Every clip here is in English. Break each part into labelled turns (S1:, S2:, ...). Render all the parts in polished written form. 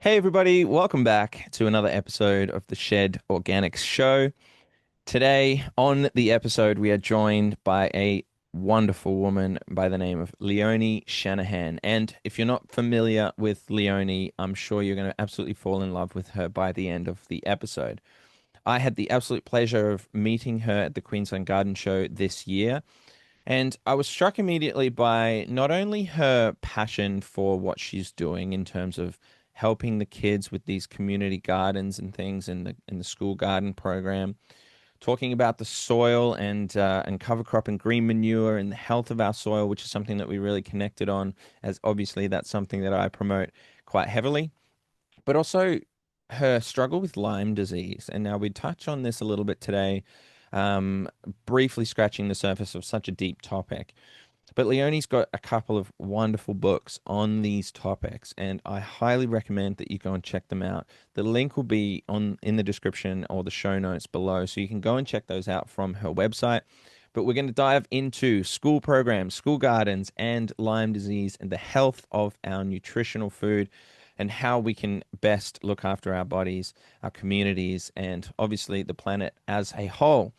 S1: Hey everybody, welcome back to another episode of the Shed Organics Show. Today on the episode, we are joined by a wonderful woman by the name of Leonie Shanahan. And if you're not familiar with Leonie, I'm sure you're going to absolutely fall in love with her by the end of the episode. I had the absolute pleasure of meeting her at the Queensland Garden Show this year. And I was struck immediately by not only her passion for what she's doing in terms of helping the kids with these community gardens and things in the school garden program, talking about the soil and cover crop and green manure and the health of our soil, which is something that we really connected on, as obviously that's something that I promote quite heavily, but also her struggle with Lyme disease. And now we touch on this a little bit today, um, briefly scratching the surface of such a deep topic. But Leonie's got a couple of wonderful books on these topics, and I highly recommend that you go and check them out. The link will be on in the description or the show notes below, so you can go and check those out from her website. But we're going to dive into school programs, school gardens, and Lyme disease, and the health of our nutritional food, and how we can best look after our bodies, our communities, and obviously the planet as a whole.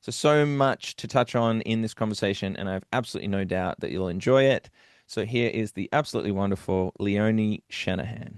S1: So much to touch on in this conversation, and I have absolutely no doubt that you'll enjoy it. So here is the absolutely wonderful Leonie Shanahan.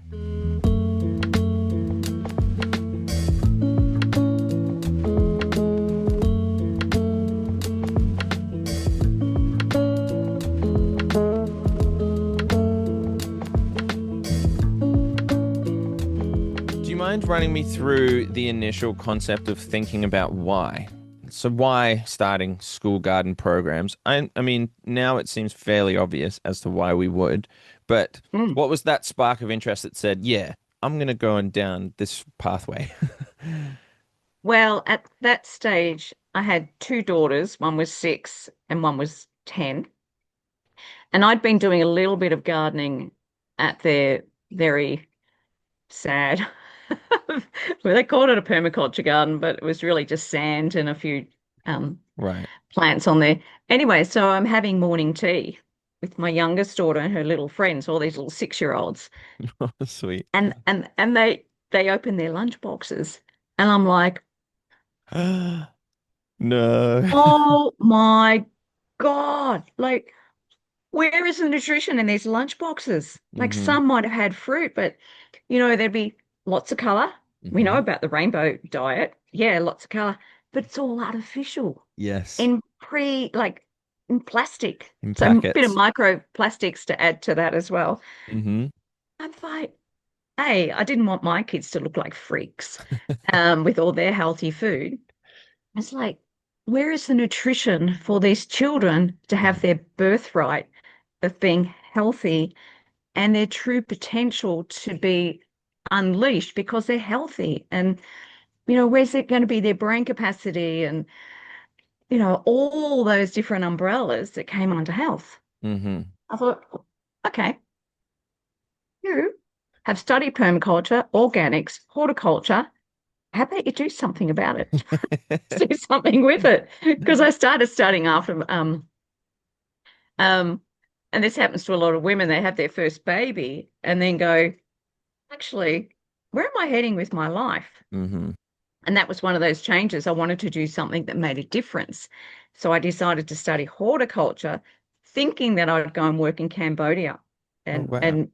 S1: Do you mind running me through the initial concept of thinking about why? So why starting school garden programs? I mean, now it seems fairly obvious as to why we would, but
S2: Mm.
S1: what was that spark of interest that said, yeah, I'm gonna go on down this pathway?
S2: Well, at that stage, I had two daughters. One was 6 and one was 10. And I'd been doing a little bit of gardening at their very sad, well, they called it a permaculture garden, but it was really just sand and a few um,
S1: Right.
S2: plants on there. Anyway, so I'm having morning tea with my youngest daughter and her little friends, all these little 6-year-olds.
S1: Sweet.
S2: And they open their lunch boxes. And I'm like,
S1: No.
S2: oh my God. Like, where is the nutrition in these lunch boxes? Like,
S1: hmm
S2: some might have had fruit, but there'd be lots of color. We know
S1: hmm
S2: about the rainbow diet. Yeah, lots of color, but it's all artificial
S1: Yes.
S2: in in plastic.
S1: In
S2: So a bit of
S1: packets.
S2: microplastics to add to that as well.
S1: hmm
S2: I'm like, hey, I didn't want my kids to look like freaks with all their healthy food. It's like, where is the nutrition for these children to have their birthright of being healthy and their true potential to be unleashed because they're healthy? And, where's it going to be their brain capacity and, all those different umbrellas that came under health?
S1: hmm
S2: I thought, okay, you have studied permaculture, organics, horticulture. How about you do something about it? Do something with it. Because I started studying after um and this happens to a lot of women, they have their first baby and then go, actually, where am I heading with my life?
S1: hmm
S2: And that was one of those changes. I wanted to do something that made a difference. So I decided to study horticulture, thinking that I'd go and work in Cambodia.
S1: Oh
S2: And
S1: wow.
S2: and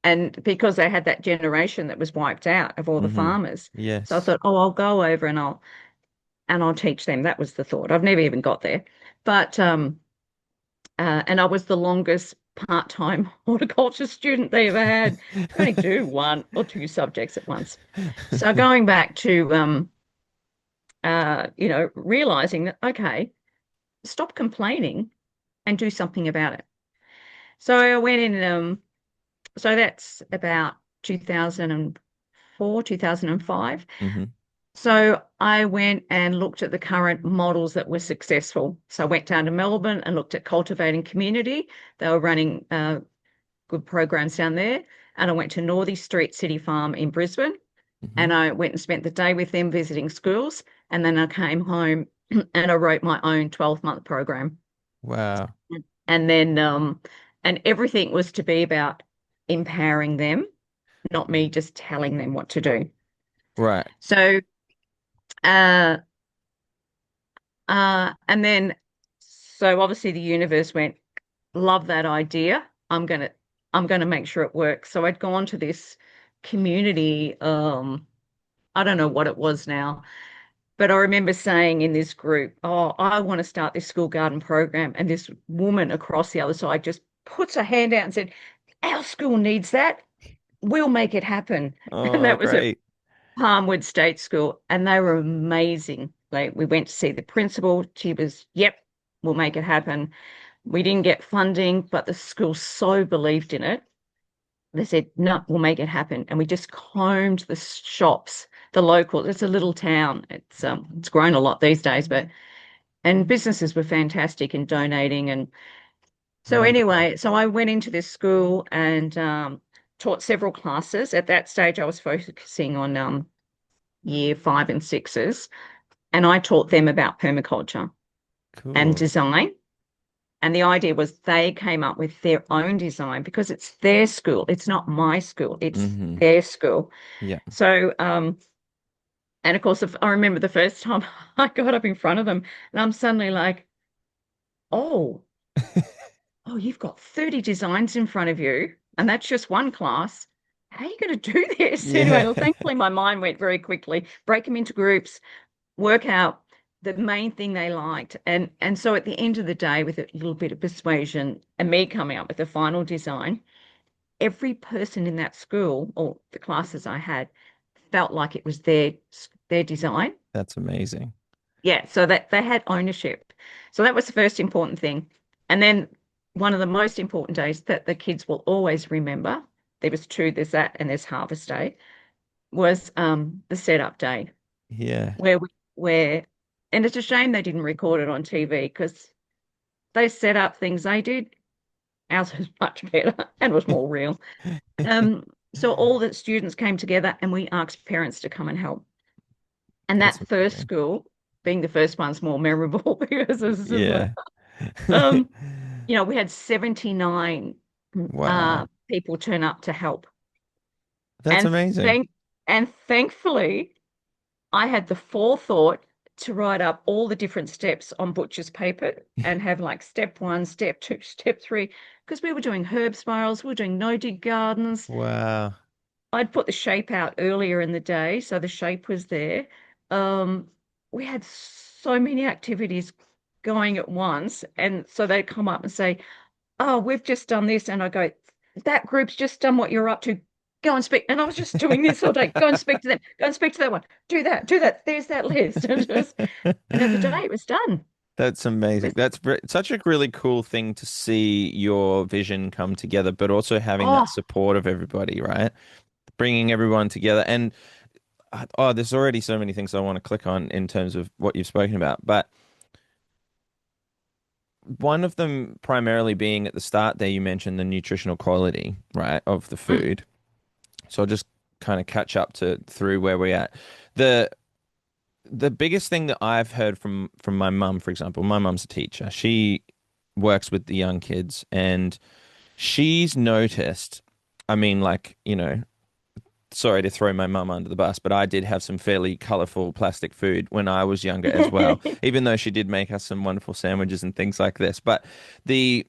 S2: and because they had that generation that was wiped out of all the
S1: hmm
S2: farmers. So I
S1: Yes.
S2: thought, oh, I'll go over and I'll teach them. That was the thought. I've never even got there. But and I was the longest part-time horticulture student they ever had. Could only do one or two subjects at once. So going back to realizing that, okay, stop complaining and do something about it. So I went in, so that's about 2004, 2005.
S1: hmm
S2: So I went and looked at the current models that were successful. So I went down to Melbourne and looked at cultivating community. They were running good programs down there. And I went to Northey Street City Farm in Brisbane
S1: hmm
S2: and I went and spent the day with them visiting schools. And then I came home and I wrote my own 12-month program.
S1: Wow.
S2: And then and everything was to be about empowering them, not me just telling them what to do.
S1: Right.
S2: So, uh, and then, so obviously the universe went, love that idea. I'm gonna make sure it works. So I'd gone to this community, I don't know what it was now, but I remember saying in this group, oh, I want to start this school garden program. And this woman across the other side just puts her hand out and said, our school needs that. We'll make it happen. And
S1: Oh,
S2: that was at
S1: great.
S2: Palmwood State School. And they were amazing. Like we went to see the principal. She was, yep, we'll make it happen. We didn't get funding, but the school so believed in it. They said, no, we'll make it happen. And we just combed the shops, the local. It's a little town. It's grown a lot these days, but and businesses were fantastic in donating. And so
S1: Wonderful.
S2: anyway, so I went into this school and taught several classes. At that stage, I was focusing on year five and sixes, and I taught them about permaculture and
S1: Cool.
S2: design. And the idea was they came up with their own design because it's their school. It's not my school. It's
S1: Hmm.
S2: their school.
S1: Yeah.
S2: So, and of course, if I remember the first time I got up in front of them and I'm suddenly like, oh, oh, you've got 30 designs in front of you, and that's just one class. How are you going to do this? Anyway,
S1: Yeah.
S2: well, thankfully, my mind went very quickly, break them into groups, work out the main thing they liked. And so at the end of the day, with a little bit of persuasion and me coming up with the final design, every person in that school or the classes I had felt like it was their design.
S1: That's amazing.
S2: Yeah, so that they had ownership. So that was the first important thing. And then one of the most important days that the kids will always remember, there was two, there's that and there's Harvest Day, was the setup day
S1: Yeah.
S2: where and it's a shame they didn't record it on TV because they set up things they did. Ours was much better and was more real. So all the students came together and we asked parents to come and help. And
S1: That's
S2: that first
S1: amazing.
S2: school, being the first one's more memorable because it's just like,
S1: Yeah.
S2: um, we had 79
S1: Wow.
S2: people turn up to help.
S1: That's
S2: And
S1: amazing.
S2: thank and thankfully I had the forethought to write up all the different steps on butcher's paper and have like step one, step two, step three, because we were doing herb spirals, we were doing no-dig gardens.
S1: Wow.
S2: I'd put the shape out earlier in the day, so the shape was there. Um, we had so many activities going at once, and so they'd come up and say, "Oh, we've just done this," and I go, "That group's just done what you're up to. Go and speak." And I was just doing this all day. Go and speak to them. Go and speak to that one. Do that. Do that. There's that list. And at the day it was done.
S1: That's
S2: It
S1: amazing.
S2: was,
S1: That's such a really cool thing to see your vision come together, but also having that
S2: oh,
S1: support of everybody, right? Bringing everyone together. And oh, there's already so many things I want to click on in terms of what you've spoken about. But one of them primarily being at the start there, you mentioned the nutritional quality, right, of the
S2: mm,
S1: food. So I'll just kind of catch up to through where we're at. The the biggest thing that I've heard from my mum, for example, my mum's a teacher. She works with the young kids and she's noticed, I mean, like, sorry to throw my mum under the bus, but I did have some fairly colorful plastic food when I was younger as well, even though she did make us some wonderful sandwiches and things like this. But the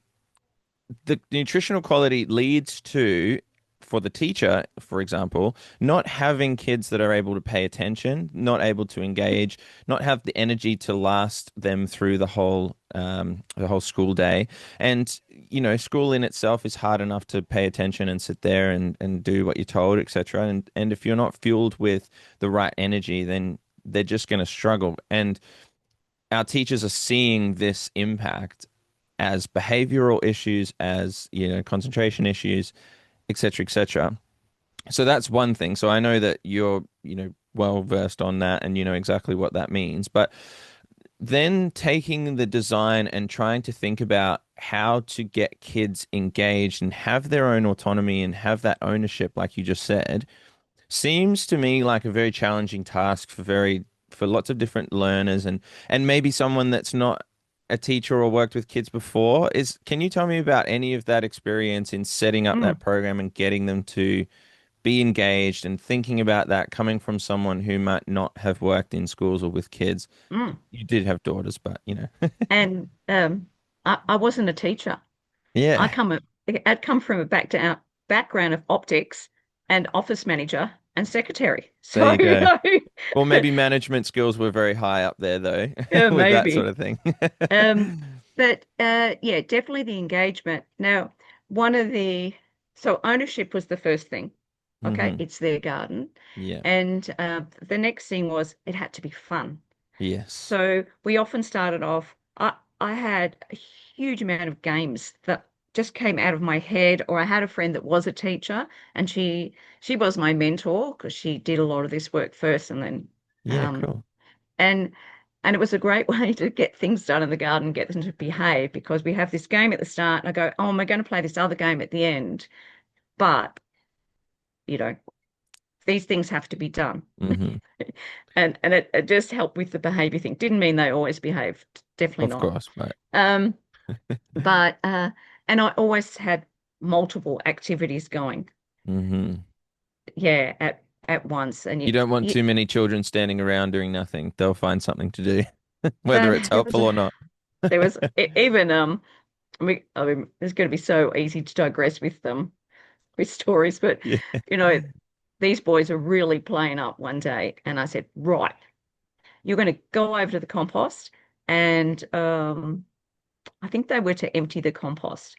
S1: the nutritional quality leads to, for the teacher, for example, not having kids that are able to pay attention, not able to engage, not have the energy to last them through the whole school day. And, school in itself is hard enough to pay attention and sit there and do what you're told, etc. And if you're not fueled with the right energy, then they're just going to struggle. And our teachers are seeing this impact as behavioral issues, as concentration issues, etc., etc. So that's one thing. So I know that you're well versed on that, and you know exactly what that means. But then taking the design and trying to think about how to get kids engaged and have their own autonomy and have that ownership, like you just said, seems to me like a very challenging task for lots of different learners and maybe someone that's not a teacher or worked with kids before. Can you tell me about any of that experience in setting up that
S2: mm.
S1: program and getting them to be engaged and thinking about that coming from someone who might not have worked in schools or with kids.
S2: Mm.
S1: You did have daughters, but
S2: And I wasn't a teacher. I
S1: yeah,
S2: come a, I'd come from a background of optics and office manager and secretary.
S1: there
S2: So,
S1: you go. Well, maybe management skills were very high up there though,
S2: yeah,
S1: with that sort
S2: maybe.
S1: of thing.
S2: Um, but yeah, definitely the engagement. Now, one of the so ownership was the first thing. Okay,
S1: Hmm.
S2: it's their garden,
S1: Yeah.
S2: and the next thing was it had to be fun.
S1: Yes.
S2: So we often started off. I had a huge amount of games that just came out of my head, or I had a friend that was a teacher, and she was my mentor because she did a lot of this work first, and then
S1: Yeah,
S2: um,
S1: cool.
S2: and and it was a great way to get things done in the garden, get them to behave because we have this game at the start, and I go, oh, am I going to play this other game at the end? But you know, these things have to be done.
S1: Hmm.
S2: And it just helped with the behavior thing. Didn't mean they always behaved, definitely
S1: Of
S2: not.
S1: course, but
S2: Um, but and I always had multiple activities going,
S1: hmm
S2: yeah, at once. And
S1: you don't want
S2: you
S1: too many children standing around doing nothing. They'll find something to do, whether it's
S2: there was
S1: helpful or not.
S2: even I mean, it's going to be so easy to digress with them with stories, but
S1: Yeah.
S2: you know, these boys are really playing up one day, and I said, right, you're going to go over to the compost, and I think they were to empty the compost.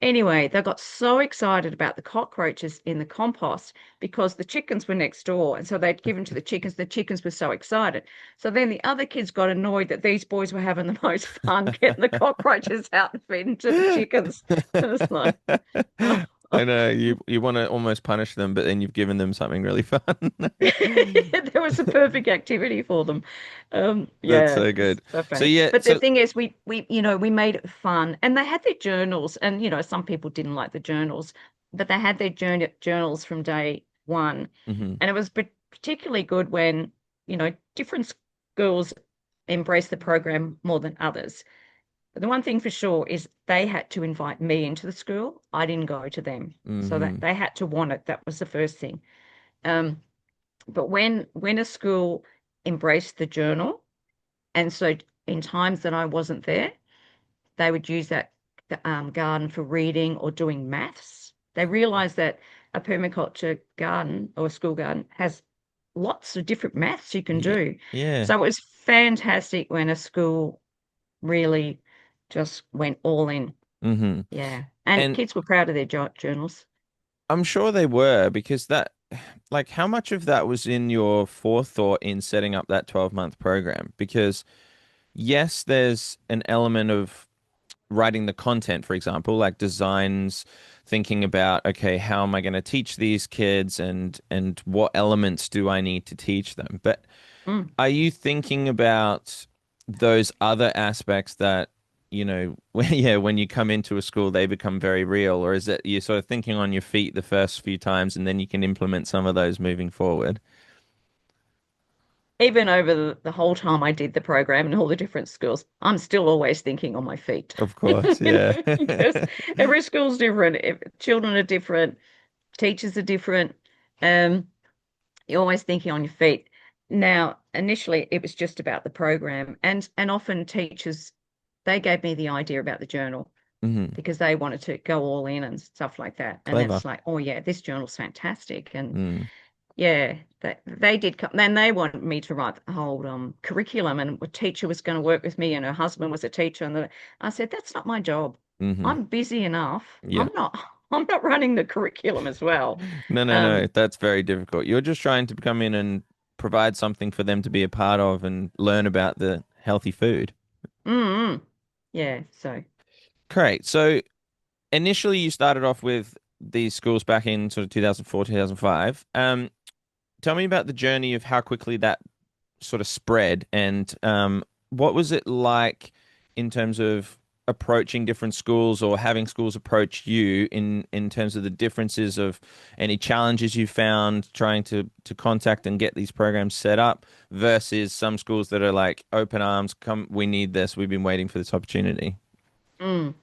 S2: Anyway, they got so excited about the cockroaches in the compost because the chickens were next door. And so they'd given to the chickens. The chickens were so excited. So then the other kids got annoyed that these boys were having the most fun getting the cockroaches out and feeding to the chickens. And it's like, oh.
S1: I know you want to almost punish them, but then you've given them something really fun.
S2: There was a perfect activity for them.
S1: That's
S2: Yeah,
S1: so
S2: it's
S1: good.
S2: so
S1: So
S2: funny.
S1: yeah,
S2: But the
S1: so
S2: thing is, we made it fun, and they had their journals, and some people didn't like the journals, but they had their journals from day one,
S1: hmm
S2: and it was particularly good when different schools embrace the program more than others. But the one thing for sure is they had to invite me into the school. I didn't go to them, so that
S1: hmm
S2: they had to want it. That was the first thing. Um, but when a school embraced the journal, and so in times that I wasn't there, they would use that garden for reading or doing maths. They realized that a permaculture garden or a school garden has lots of different maths you can
S1: Yeah.
S2: do.
S1: Yeah.
S2: So it was fantastic when a school really just went all in.
S1: hmm
S2: Yeah. And
S1: And
S2: kids were proud of their journals.
S1: I'm sure they were because that, like, how much of that was in your forethought in setting up that 12-month program? Because yes, there's an element of writing the content, for example, like designs, thinking about, okay, how am I going to teach these kids and what elements do I need to teach them? But
S2: Mm.
S1: are you thinking about those other aspects that, when you come into a school, they become very real, or is it you're sort of thinking on your feet the first few times and then you can implement some of those moving forward?
S2: Even over the whole time I did the program and all the different schools, I'm still always thinking on my feet
S1: Of course, yeah.
S2: because every school's different. Children are different, teachers are different. Um, you're always thinking on your feet. Now, initially, it was just about the program, and often teachers they gave me the idea about the journal
S1: Hmm.
S2: because they wanted to go all in and stuff like that. And
S1: Clever.
S2: it's like, oh yeah, this journal's fantastic, and
S1: Mm.
S2: yeah, they did come. Then they wanted me to write the whole curriculum, and a teacher was going to work with me, and her husband was a teacher. And I said, that's not my job.
S1: Hmm.
S2: I'm busy enough.
S1: Yeah.
S2: I'm not running the curriculum as well.
S1: No, no, no.
S2: Um,
S1: That's very difficult. You're just trying to come in and provide something for them to be a part of and learn about the healthy food.
S2: mm, yeah. So
S1: Correct. So initially you started off with these schools back in sort of 2004, 2005. Tell me about the journey of how quickly that sort of spread and what was it like in terms of approaching different schools or having schools approach you in terms of the differences of any challenges you found trying to contact and get these programs set up versus some schools that are like open arms, come, we need this, we've been waiting for this opportunity.
S2: mm.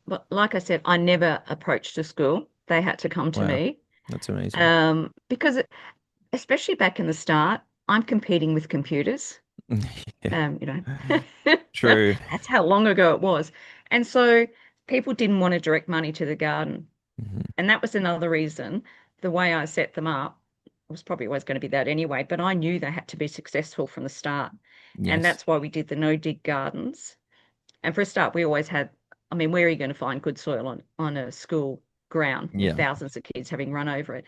S2: But like I said, I never approached a school. They had to come to
S1: Wow.
S2: me.
S1: That's amazing.
S2: Because especially back in the start, I'm competing with computers.
S1: Yeah,
S2: You know,
S1: true.
S2: that's how long ago it was. And so people didn't want to direct money to the garden.
S1: Mhm.
S2: And that was another reason the way I set them up was probably always going to be that anyway, but I knew they had to be successful from the start. And
S1: Yes.
S2: that's why we did the no dig gardens. And for a start, we always had, I mean, where are you going to find good soil on a school ground with
S1: Yeah.
S2: thousands of kids having run over it?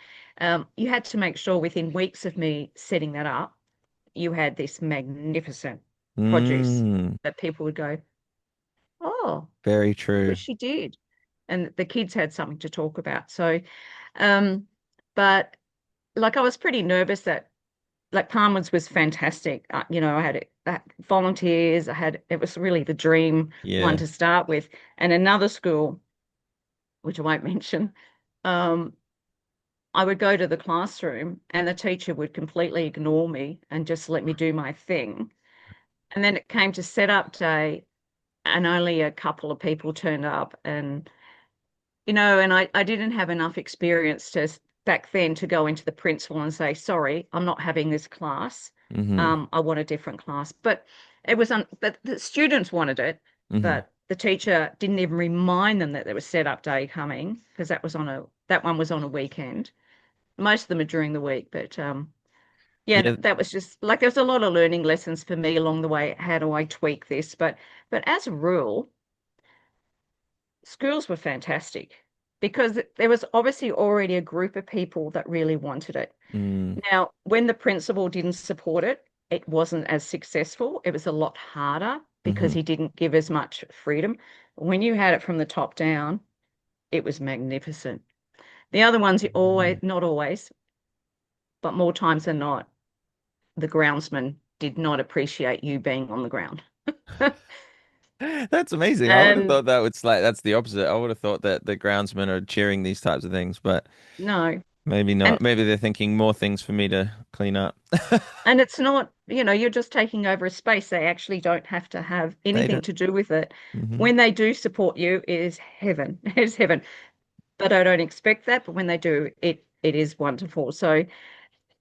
S2: You had to make sure within weeks of me setting that up, you had this magnificent produce
S1: Mm,
S2: that people would go, oh,
S1: very
S2: look what
S1: true.
S2: she did. And the kids had something to talk about. So, um, but like I was pretty nervous that like Palmer's was fantastic. You know, I had volunteers. It was really the dream one
S1: Yeah.
S2: to start with. And another school, which I won't mention, um, I would go to the classroom and the teacher would completely ignore me and just let me do my thing. And then it came to setup day and only a couple of people turned up and and I didn't have enough experience to back then to go into the principal and say, sorry, I'm not having this class.
S1: Hmm.
S2: I want a different class. But but the students wanted it,
S1: Hmm.
S2: but the teacher didn't even remind them that there was setup day coming because that one was on a weekend. Most of them are during the week, but yeah,
S1: Yeah.
S2: that was just like there's a lot of learning lessons for me along the way. How do I tweak this? But as a rule, schools were fantastic because there was obviously already a group of people that really wanted it.
S1: Mm,
S2: Now, when the principal didn't support it, it wasn't as successful. It was a lot harder because
S1: hmm.
S2: he didn't give as much freedom. When you had it from the top down, it was magnificent. The other ones, you always, not always, but more times than not, the groundsman did not appreciate you being on the ground.
S1: That's amazing. I would have
S2: And
S1: thought that would like that's the opposite. I would have thought that the groundsmen are cheering these types of things, but
S2: no,
S1: maybe
S2: and
S1: not. Maybe they're thinking more things for me to clean up.
S2: And it's not, you're just taking over a space. They actually don't have to have
S1: They
S2: anything
S1: don't.
S2: to do with it.
S1: Hmm.
S2: When they do support you, it is heaven. It is heaven. But I don't expect that. But when they do, it is wonderful. So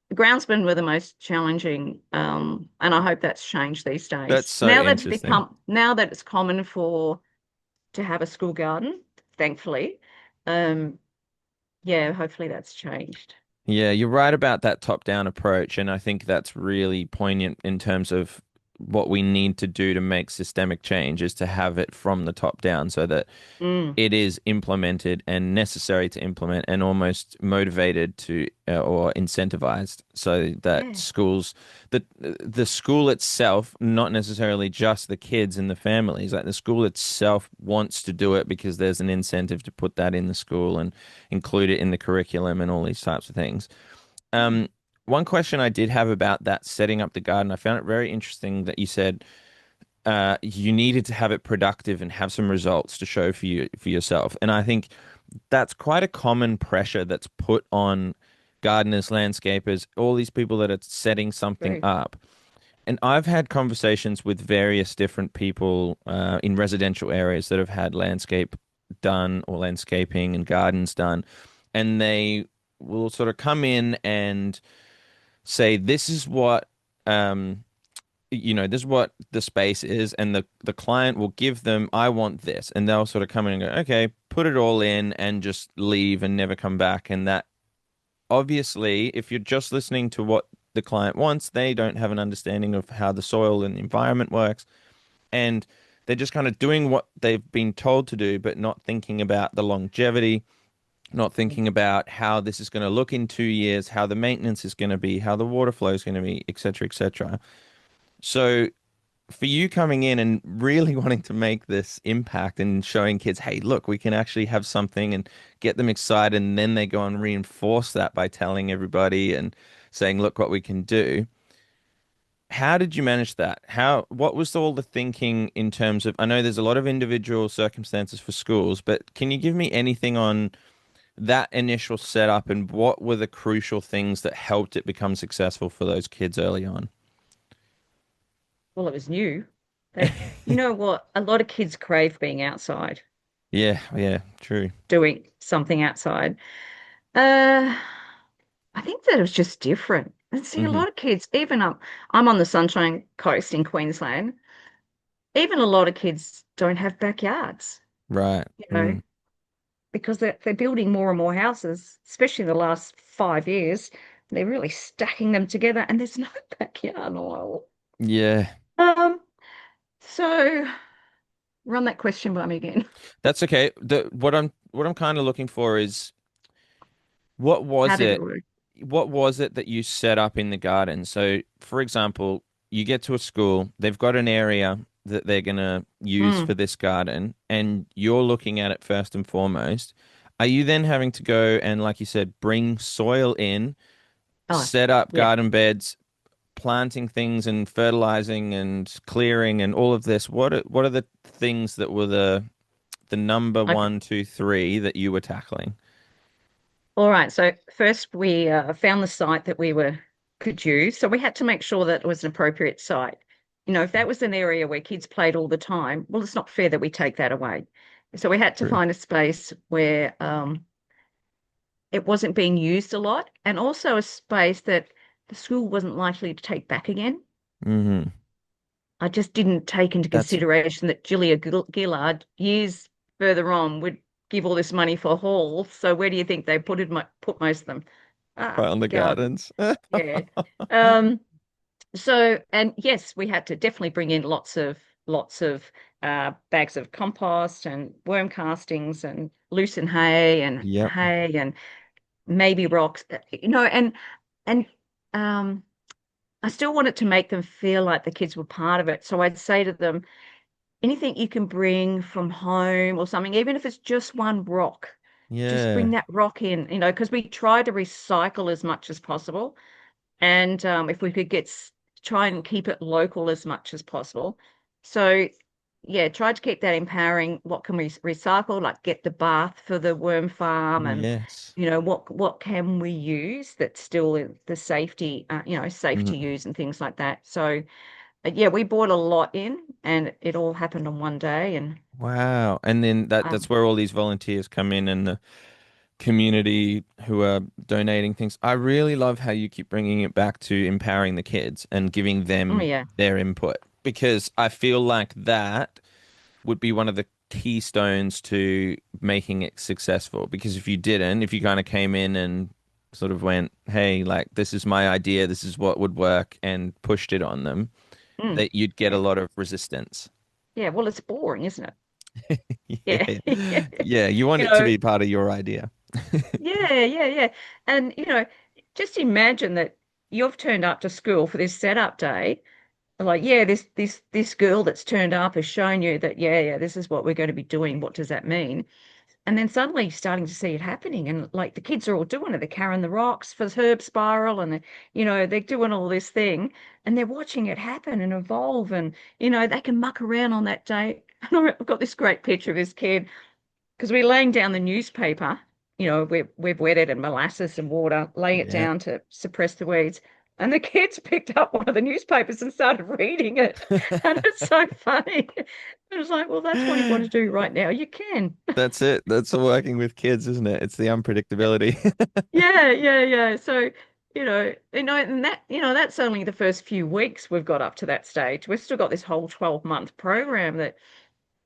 S2: the groundsmen were the most challenging, and I hope that's changed these
S1: That's
S2: days.
S1: so interesting.
S2: Now that it's common for to have a school garden, thankfully, um, yeah, hopefully that's changed.
S1: Yeah, you're right about that top-down approach, and I think that's really poignant in terms of what we need to do to make systemic change is to have it from the top down so that
S2: Mm,
S1: it is implemented and necessary to implement and almost motivated to or incentivized so that
S2: yeah.
S1: the school itself, not necessarily just the kids and the families, like the school itself wants to do it because there's an incentive to put that in the school and include it in the curriculum and all these types of things.
S2: Mm,
S1: um One question I did have about that setting up the garden, I found it very interesting that you said you needed to have it productive and have some results to show for yourself. And I think that's quite a common pressure that's put on gardeners, landscapers, all these people that are setting something
S2: true.
S1: up. And I've had conversations with various different people in residential areas that have had landscape done or landscaping and gardens done, and they will sort of come in and say, "This is what." This is what the space is, and the client will give them, I want this, and they'll sort of come in and go, okay, put it all in and just leave and never come back. And that obviously, if you're just listening to what the client wants, they don't have an understanding of how the soil and the environment works, and they're just kind of doing what they've been told to do, but not thinking about the longevity, not thinking about how this is going to look in 2 years, how the maintenance is going to be, how the water flow is going to be, etc., etc. So for you coming in and really wanting to make this impact and showing kids, hey, look, we can actually have something and get them excited, and then they go and reinforce that by telling everybody and saying, look what we can do. How did you manage that? What was all the thinking in terms of, I know there's a lot of individual circumstances for schools, but can you give me anything on that initial setup and what were the crucial things that helped it become successful for those kids early on?
S2: Well, it was new. You know what? A lot of kids crave being outside,
S1: Yeah, yeah, true.
S2: doing something outside. Uh, I think that it was just different. And see, a
S1: Hmm.
S2: lot of kids, even up, I'm on the Sunshine Coast in Queensland. Even a lot of kids don't have backyards,
S1: Right.
S2: you know,
S1: Mm.
S2: because they're building more and more houses, especially in the last 5 years. They're really stacking them together, and there's no backyard oil.
S1: Yeah.
S2: Um, so run that question by me again.
S1: That's okay. What I'm kind of looking for is what
S2: How
S1: was
S2: did it
S1: it
S2: work?
S1: what was it that you set up in the garden? So, for example, you get to a school, they've got an area that they're going to use
S2: Mm.
S1: for this garden, and you're looking at it first and foremost. Are you then having to go and, like you said, bring soil in,
S2: Oh,
S1: set up
S2: yeah.
S1: garden beds, planting things and fertilizing and clearing and all of this? What are the things that were the number
S2: Okay.
S1: one, two, three that you were tackling?
S2: All right. So first we found the site that we were could use. So we had to make sure that it was an appropriate site. You know, if that was an area where kids played all the time, well, it's not fair that we take that away. So we had to
S1: True.
S2: find a space where it wasn't being used a lot, and also a space that the school wasn't likely to take back again.
S1: Hmm.
S2: I just didn't take into
S1: That's
S2: consideration that Julia Gillard years further on would give all this money for halls. So where do you think they put most of them?
S1: right
S2: Ah,
S1: on the
S2: garden.
S1: gardens.
S2: Yeah. Um, so and yes, we had to definitely bring in lots of bags of compost and worm castings and loosen
S1: Yep.
S2: hay and maybe rocks, and um I still wanted to make them feel like the kids were part of it. So I'd say to them, anything you can bring from home or something, even if it's just one rock, just bring
S1: Yeah.
S2: that rock in, because we try to recycle as much as possible. And if we could try and keep it local as much as possible. So, yeah, try to keep that empowering. What can we recycle? Like get the bath for the worm farm, and
S1: Yes.
S2: what can we use that's still in the safety, safe to
S1: Mhm.
S2: use and things like that. So, yeah, we bought a lot in, and it all happened on one day. And
S1: Wow. And then that's
S2: um,
S1: where all these volunteers come in and the community who are donating things. I really love how you keep bringing it back to empowering the kids and giving
S2: oh
S1: them
S2: yeah,
S1: their input because I feel like that would be one of the keystones to making it successful. Because if you didn't, if you kind of came in and sort of went, hey, like, this is my idea, this is what would work, and pushed it on them,
S2: mm,
S1: that you'd get a
S2: yeah,
S1: lot of resistance.
S2: yeah. Well, it's boring, isn't it? Yeah,
S1: Yeah. Yeah. You want
S2: you
S1: it to
S2: know.
S1: be part of your idea.
S2: Yeah, yeah, yeah. And just imagine that you've turned up to school for this setup day. Like, yeah, this girl that's turned up has shown you that, yeah, yeah, this is what we're going to be doing. What does that mean? And then suddenly you're starting to see it happening, and like the kids are all doing it. They're carrying the rocks for the herb spiral, and they're doing all this thing, and they're watching it happen and evolve, and they can muck around on that day. And I've got this great picture of this kid because we're laying down the newspaper, we've wet it in molasses and water, laying it
S1: Yeah.
S2: down to suppress the weeds. And the kids picked up one of the newspapers and started reading it. And it's so funny. It was like, well, that's what you want to do right now. You can.
S1: That's it. That's working with kids, isn't it? It's the unpredictability.
S2: Yeah, yeah, yeah. So, and that's only the first few weeks we've got up to that stage. We've still got this whole 12-month program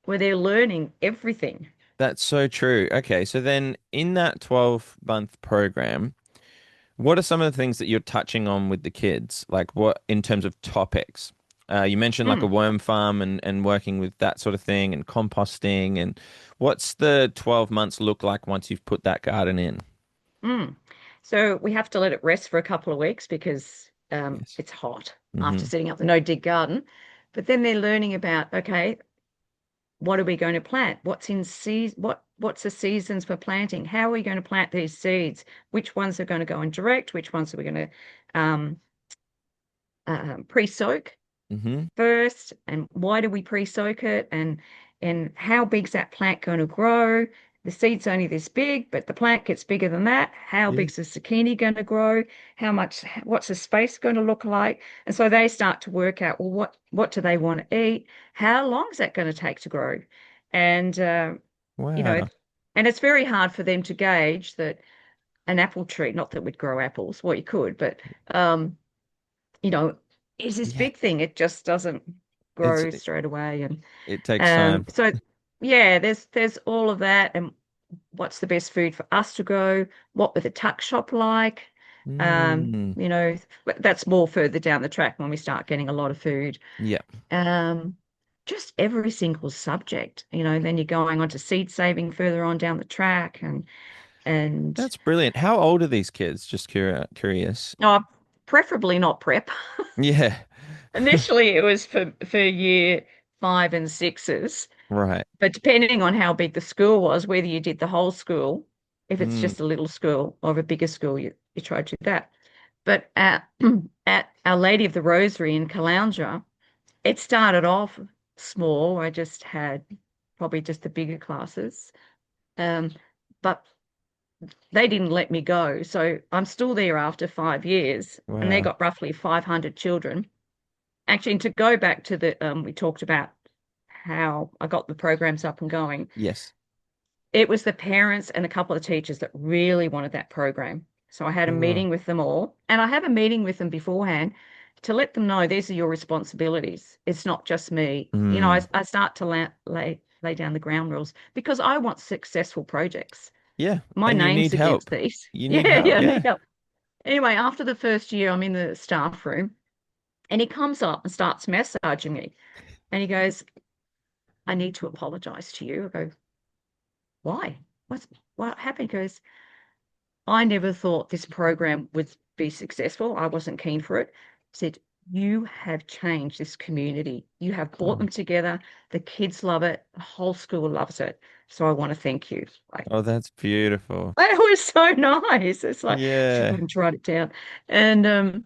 S2: where they're learning everything.
S1: That's so true. Okay, so then in that 12-month program, what are some of the things that you're touching on with the kids? Like what in terms of topics? You mentioned like a
S2: Mm.
S1: worm farm and working with that sort of thing and composting and what's the 12 months look like once you've put that garden in?
S2: Mm. So we have to let it rest for a couple of weeks because
S1: Yes.
S2: it's hot after
S1: Hmm.
S2: setting up the no dig garden. But then they're learning about, okay, what are we going to plant? What's in season? What's the seasons for planting? How are we going to plant these seeds? Which ones are going to go in direct? Which ones are we going to um, pre-soak
S1: Hmm.
S2: first, and why do we pre-soak it, and how big's that plant going to grow? The seed's only this big, but the plant gets bigger than that. How
S1: Yeah.
S2: big's the zucchini going to grow? What's the space going to look like? And so they start to work out, well, what do they want to eat? How long is that going to take to grow? And you know,
S1: Wow.
S2: and it's very hard for them to gauge that an apple tree. Not that we'd grow apples, well, you could, but um, you know, is this
S1: Yeah.
S2: big thing. It just doesn't
S1: It's
S2: grow straight away. And
S1: it takes time.
S2: so yeah, there's all of that, and what's the best food for us to grow? What would the tuck shop like?
S1: Mm.
S2: But that's more further down the track when we start getting a lot of food.
S1: Yeah.
S2: Um, just every single subject, then you're going on to seed saving further on down the track and
S1: That's brilliant. How old are these kids? Just curious.
S2: oh, preferably not prep.
S1: Yeah.
S2: Initially, it was for year five and sixes,
S1: Right.
S2: but depending on how big the school was, whether you did the whole school, if it's
S1: Mm.
S2: just a little school or a bigger school, you try to do that. But at at Our Lady of the Rosary in Caloundra, it started off small. I just had probably just the bigger classes, um, but they didn't let me go. So I'm still there after 5 years, and they
S1: Wow.
S2: got roughly 500 children. Actually, to go back to we talked about how I got the programs up and going.
S1: Yes.
S2: It was the parents and a couple of teachers that really wanted that program. So I had a
S1: Oh.
S2: meeting with them all, and I have a meeting with them beforehand to let them know these are your responsibilities. It's not just me.
S1: Mm.
S2: I start to lay down the ground rules because I want successful projects.
S1: Yeah.
S2: My
S1: And you
S2: name's
S1: need
S2: against
S1: help.
S2: these.
S1: You need
S2: Yeah,
S1: help.
S2: yeah,
S1: Yeah.
S2: yeah. Anyway, after the first year, I'm in the staff room, and he comes up and starts massaging me, and he goes, "I need to apologize to you." I go, "Why? What happened?" He goes, "I never thought this program would be successful. I wasn't keen for it." He said, "You have changed this community. You have brought
S1: Oh.
S2: them together. The kids love it. The whole school loves it. So I want to thank you." Like,
S1: Oh, that's beautiful.
S2: that was so nice. It's like, should
S1: Yeah.
S2: probably write it down. And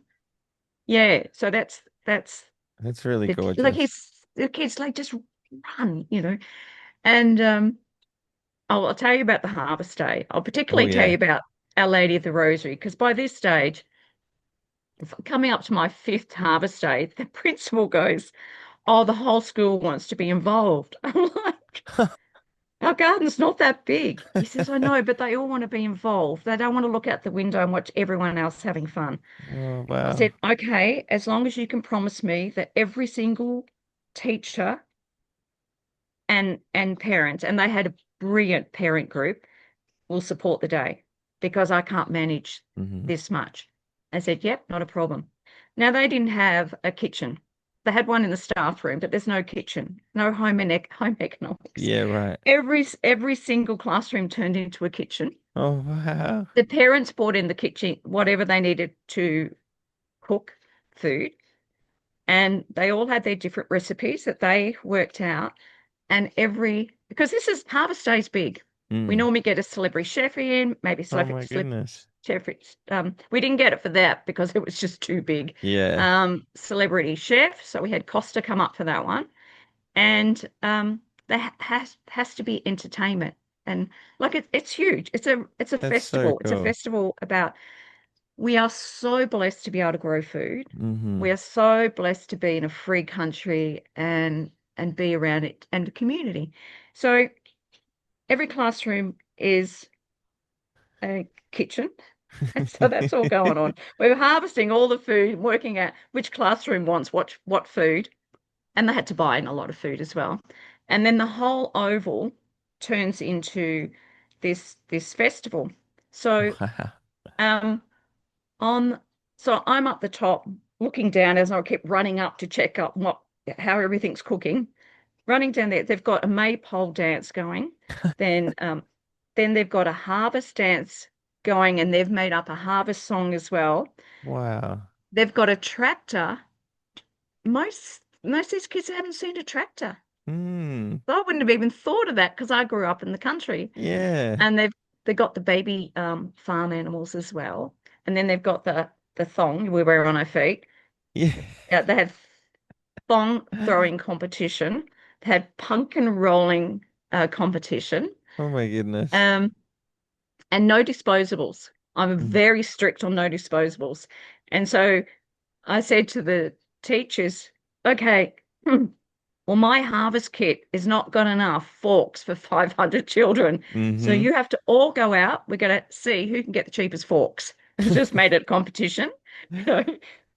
S2: yeah, so that's
S1: That's really
S2: like
S1: gorgeous.
S2: the kids like just run. And I'll tell you about the harvest day. I'll
S1: Oh,
S2: particularly tell you
S1: yeah.
S2: about Our Lady of the Rosary, because by this stage, coming up to my fifth harvest day, the principal goes, "Oh, the whole school wants to be involved." I'm like, "Our garden's not that big." He says, "I know, but they all want to be involved. They don't want to look out the window and watch everyone else having fun."
S1: Oh,
S2: I
S1: wow.
S2: said, "Okay, as long as you can promise me that every single teacher and parent," and they had a brilliant parent group, "will support the day because I can't manage
S1: Hmm.
S2: this much." I said, "Yep, not a problem." Now, they didn't have a kitchen. They had one in the staff room, but there's no kitchen, no home economics.
S1: Yeah, right.
S2: Every single classroom turned into a kitchen.
S1: Oh, wow.
S2: The parents brought in the kitchen, whatever they needed to cook food, and they all had their different recipes that they worked out. And because this is Harvest Day's big. We
S1: Mm.
S2: normally get a celebrity chef in, maybe
S1: Oh, my
S2: celebrity
S1: goodness.
S2: chef. We didn't get it for that because it was just too big.
S1: Yeah.
S2: Celebrity chef. So we had Costa come up for that one. And there has to be entertainment. And like it's huge. It's a
S1: That's so
S2: festival. It's a
S1: cool.
S2: festival about we are so blessed to be able to grow food.
S1: Hmm.
S2: We are so blessed to be in a free country and be around it and the community. So every classroom is a kitchen. So that's all going on. We're harvesting all the food, working out which classroom wants what food, and they had to buy in a lot of food as well. And then the whole oval turns into this festival. So
S1: Wow.
S2: um on so I'm up the top looking down as I keep running up to check up how everything's cooking. Running down there, they've got a maypole dance going. Then then they've got a harvest dance going, and they've made up a harvest song as well.
S1: Wow.
S2: They've got a tractor. Most of these kids haven't seen a tractor.
S1: Mm.
S2: I wouldn't have even thought of that because I grew up in the country.
S1: Yeah.
S2: And they've got the baby farm animals as well. And then they've got the thong we wear on our feet.
S1: Yeah.
S2: They had thong throwing competition. They had pumpkin rolling competition.
S1: Oh my goodness.
S2: Um, and no disposables. I'm
S1: Mm.
S2: very strict on no disposables. And so I said to the teachers, "Okay, well, my harvest kit is not got enough forks for 500 children. So
S1: Mm-hmm.
S2: you have to all go out. We're going to see who can get the cheapest forks. It's just made it a competition, you know,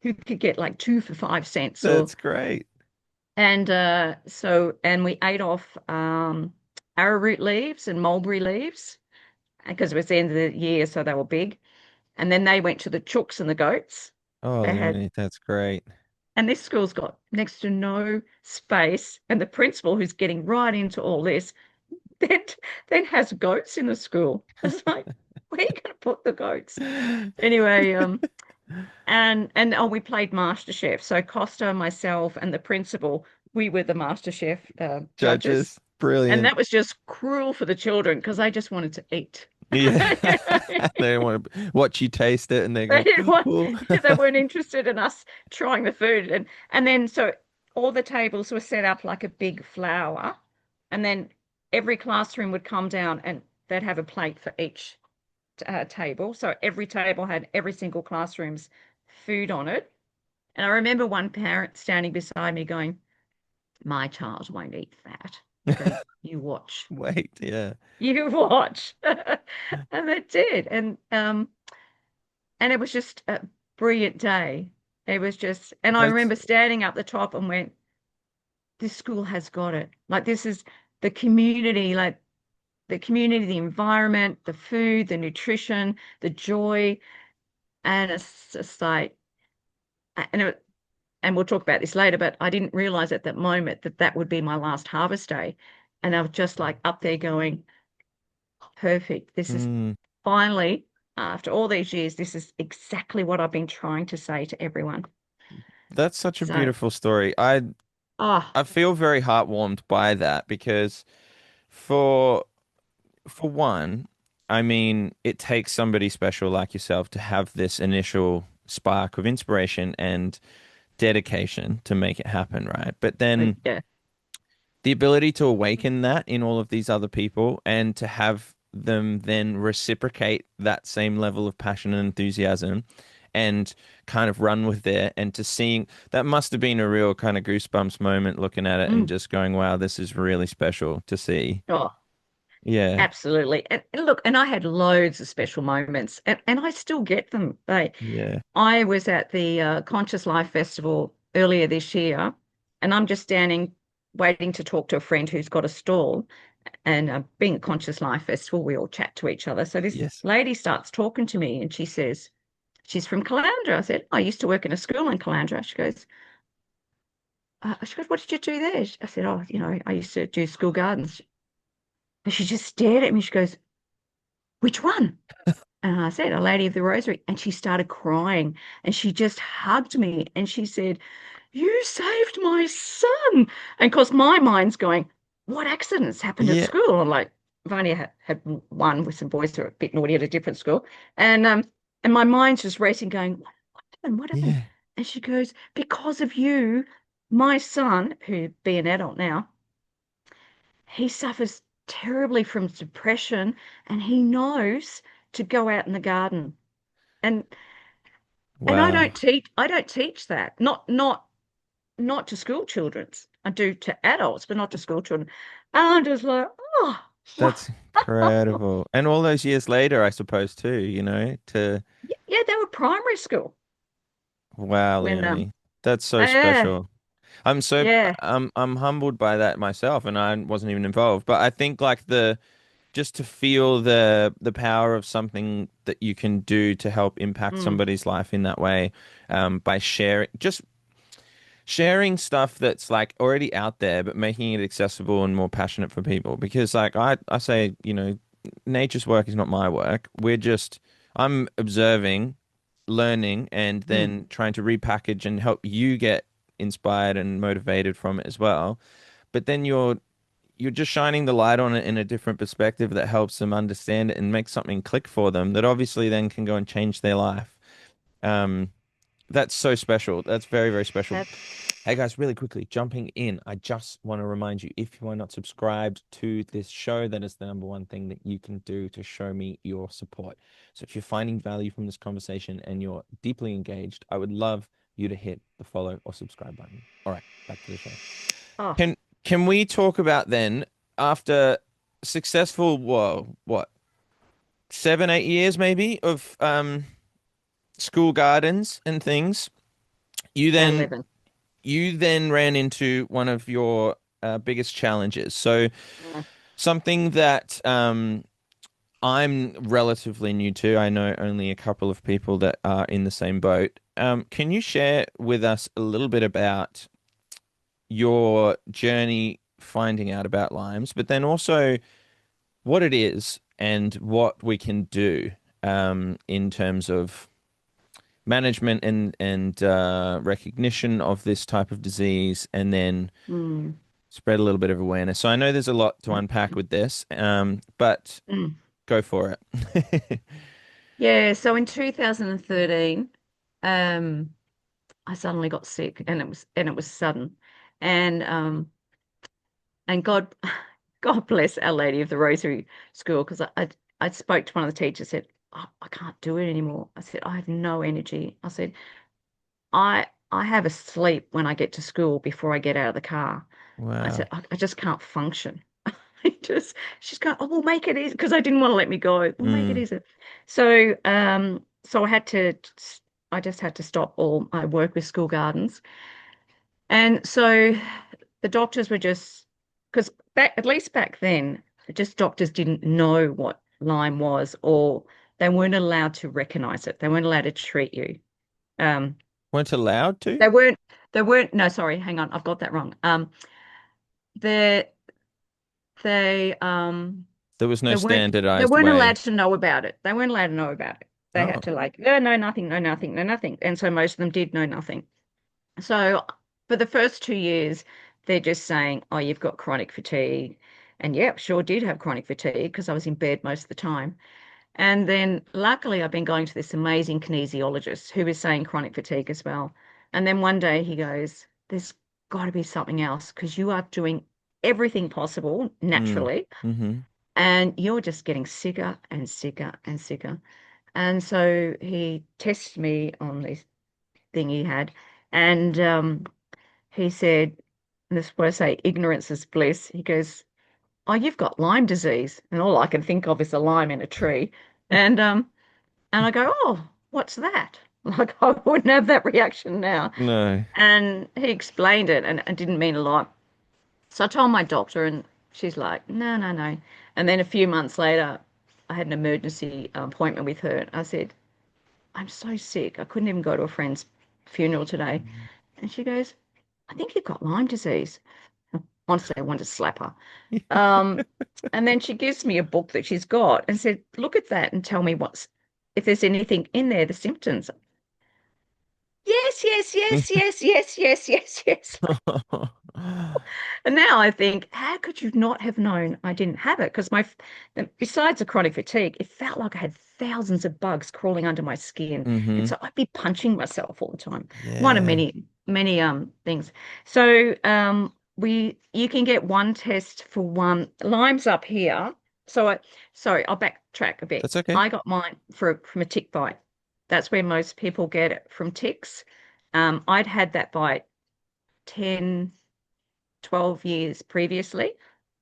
S2: who could get like two for 5 cents or
S1: That's great.
S2: and we ate off arrowroot leaves and mulberry leaves because it was the end of the year, so they were big. And then they went to the chooks and the goats.
S1: Oh,
S2: They had
S1: Leonie, that's great.
S2: And this school's got next to no space. And the principal, who's getting right into all this, then, then has goats in the school. It's like, where are you going to put the goats? Anyway, and oh, we played Master Chef. So Costa, myself, and the principal, we were the Master Chef judges.
S1: Judges,
S2: And
S1: brilliant.
S2: that was just cruel for the children because they just wanted to eat.
S1: Yeah.
S2: You know?
S1: They want to watch you taste it and they
S2: They
S1: go,
S2: didn't want,
S1: oh.
S2: they weren't interested in us trying the food. And then so all the tables were set up like a big flower. And then every classroom would come down and they'd have a plate for each table. So every table had every single classroom's food on it. And I remember one parent standing beside me going, my child won't eat that. I go, you watch.
S1: Wait, yeah.
S2: You watch. And they did. And it was just a brilliant day. It was just, and I
S1: That's
S2: remember standing up the top and went, this school has got it. Like, this is the community, like the community, the environment, the food, the nutrition, the joy. And it's just like, and and we'll talk about this later, but I didn't realize at that moment that that would be my last harvest day. And I was just like up there going, perfect. This is
S1: mm,
S2: finally, after all these years, this is exactly what I've been trying to say to everyone.
S1: that's such a
S2: So,
S1: beautiful story. I
S2: oh,
S1: I feel very heartwarmed by that because for for one, I mean, it takes somebody special like yourself to have this initial spark of inspiration and dedication to make it happen, right? But then
S2: yeah.
S1: the ability to awaken that in all of these other people and to have them then reciprocate that same level of passion and enthusiasm and kind of run with it and to seeing that must have been a real kind of goosebumps moment looking at it and
S2: Mm.
S1: just going, wow, this is really special to see.
S2: Oh,
S1: Yeah.
S2: absolutely. And look, and I had loads of special moments, and I still get them.
S1: Yeah.
S2: I was at the Conscious Life Festival earlier this year, and I'm just standing waiting to talk to a friend who's got a stall. And being a Conscious Life Festival, we all chat to each other. So this
S1: Yes.
S2: lady starts talking to me, and she says, she's from Caloundra. I said, I used to work in a school in Caloundra. She goes, what did you do there? I said, oh, I used to do school gardens. And she just stared at me. She goes, which one? And I said, A Lady of the Rosary. And she started crying and she just hugged me and she said, you saved my son. And of course, my mind's going, what accidents happened at
S1: Yeah.
S2: school? I'm like, I've only had one with some boys who are a bit naughty at a different school. And my mind's just racing, going, what happened? What happened?
S1: Yeah.
S2: And she goes, because of you, my son, who be an adult now, he suffers terribly from depression and he knows to go out in the garden. And
S1: Wow.
S2: I don't teach that. Not to school children. I do to adults, but not to school children. And I'm just like, oh,
S1: That's
S2: wow.
S1: incredible. And all those years later, I suppose too, to
S2: Yeah, they were primary school
S1: wow,
S2: when
S1: Leonie. That's so
S2: yeah,
S1: special. I'm so
S2: yeah.
S1: I'm humbled by that myself and I wasn't even involved. But I think like the just to feel the power of something that you can do to help impact
S2: Mm,
S1: somebody's life in that way, by sharing stuff that's like already out there, but making it accessible and more passionate for people. Because like I say, nature's work is not my work. I'm observing, learning, and
S2: mm.
S1: then trying to repackage and help you get inspired and motivated from it as well. But then you're just shining the light on it in a different perspective that helps them understand it and make something click for them that obviously then can go and change their life. Um, that's so special. That's very, very special.
S2: That
S1: Hey guys, really quickly, jumping in, I just want to remind you if you are not subscribed to this show, that is the number one thing that you can do to show me your support. So if you're finding value from this conversation and you're deeply engaged, I would love you to hit the follow or subscribe button. All right, back to the show.
S2: oh,
S1: Can can we talk about then after successful, whoa, what, 7, 8 years maybe of school gardens and things? You
S2: About
S1: then
S2: 11.
S1: you then ran into one of your biggest challenges. So
S2: Mm.
S1: something that I'm relatively new to. I know only a couple of people that are in the same boat. Can you share with us a little bit about your journey finding out about Lymes, but then also what it is and what we can do in terms of management and recognition of this type of disease, and then
S2: Mm.
S1: spread a little bit of awareness. So I know there's a lot to unpack with this, but
S2: Mm.
S1: go for it.
S2: Yeah, so in 2013, I suddenly got sick and it was sudden. And and God God bless Our Lady of the Rosary School because I spoke to one of the teachers, said, "Oh, I can't do it anymore." I said, I have no energy. I said, I have a sleep when I get to school before I get out of the car. I said,
S1: Wow.
S2: I just can't function. I just she's going, oh, we'll make it easy because I didn't want to let me go. We'll make it
S1: Mm.
S2: easy. So I just had to stop all my work with school gardens. And so the doctors were just because back at least back then, just doctors didn't know what Lyme was, or they weren't allowed to recognize it. They weren't allowed to treat you. Um,
S1: Weren't allowed to?
S2: they weren't they weren't no, sorry, hang on, I've got that wrong. They they
S1: There was no
S2: they weren't they
S1: standardized
S2: weren't allowed
S1: way.
S2: to know about it. They weren't allowed to know about it. They had
S1: Oh,
S2: to like, no, no, nothing, no, nothing, no, nothing. And so most of them did know nothing. So for the first 2 years, they're just saying, oh, you've got chronic fatigue. And yeah, sure did have chronic fatigue because I was in bed most of the time. And then luckily I've been going to this amazing kinesiologist who is saying chronic fatigue as well. And then one day he goes, there's got to be something else because you are doing everything possible
S1: mm.
S2: naturally
S1: Mm-hmm.
S2: and you're just getting sicker and sicker and sicker. And so he tested me on this thing he had, and he said, and this is what I say, ignorance is bliss. He goes, "Oh, you've got Lyme disease," and all I can think of is a lime in a tree, and I go, "Oh, what's that?" Like I wouldn't have that reaction now.
S1: No.
S2: And he explained it, and didn't mean a lot. So I told my doctor, and she's like, no, no, no. And then a few months later, I had an emergency appointment with her. I said, I'm so sick. I couldn't even go to a friend's funeral today. And she goes, I think you've got Lyme disease. Honestly, I wanted to slap her. Um, and then she gives me a book that she's got and said, look at that and tell me if there's anything in there, the symptoms. Yes, yes, yes, yes, yes, yes, yes, yes. And now I think, how could you not have known I didn't have it? Because besides the chronic fatigue, it felt like I had thousands of bugs crawling under my skin. And
S1: Mm-hmm.
S2: so I'd be punching myself all the time. One of
S1: Yeah.
S2: many, many things. So you can get one test for one. Lyme's up here. So sorry, I'll backtrack a bit.
S1: That's okay.
S2: I got mine from a tick bite. That's where most people get it from ticks. I'd had that bite 10, 12 years previously.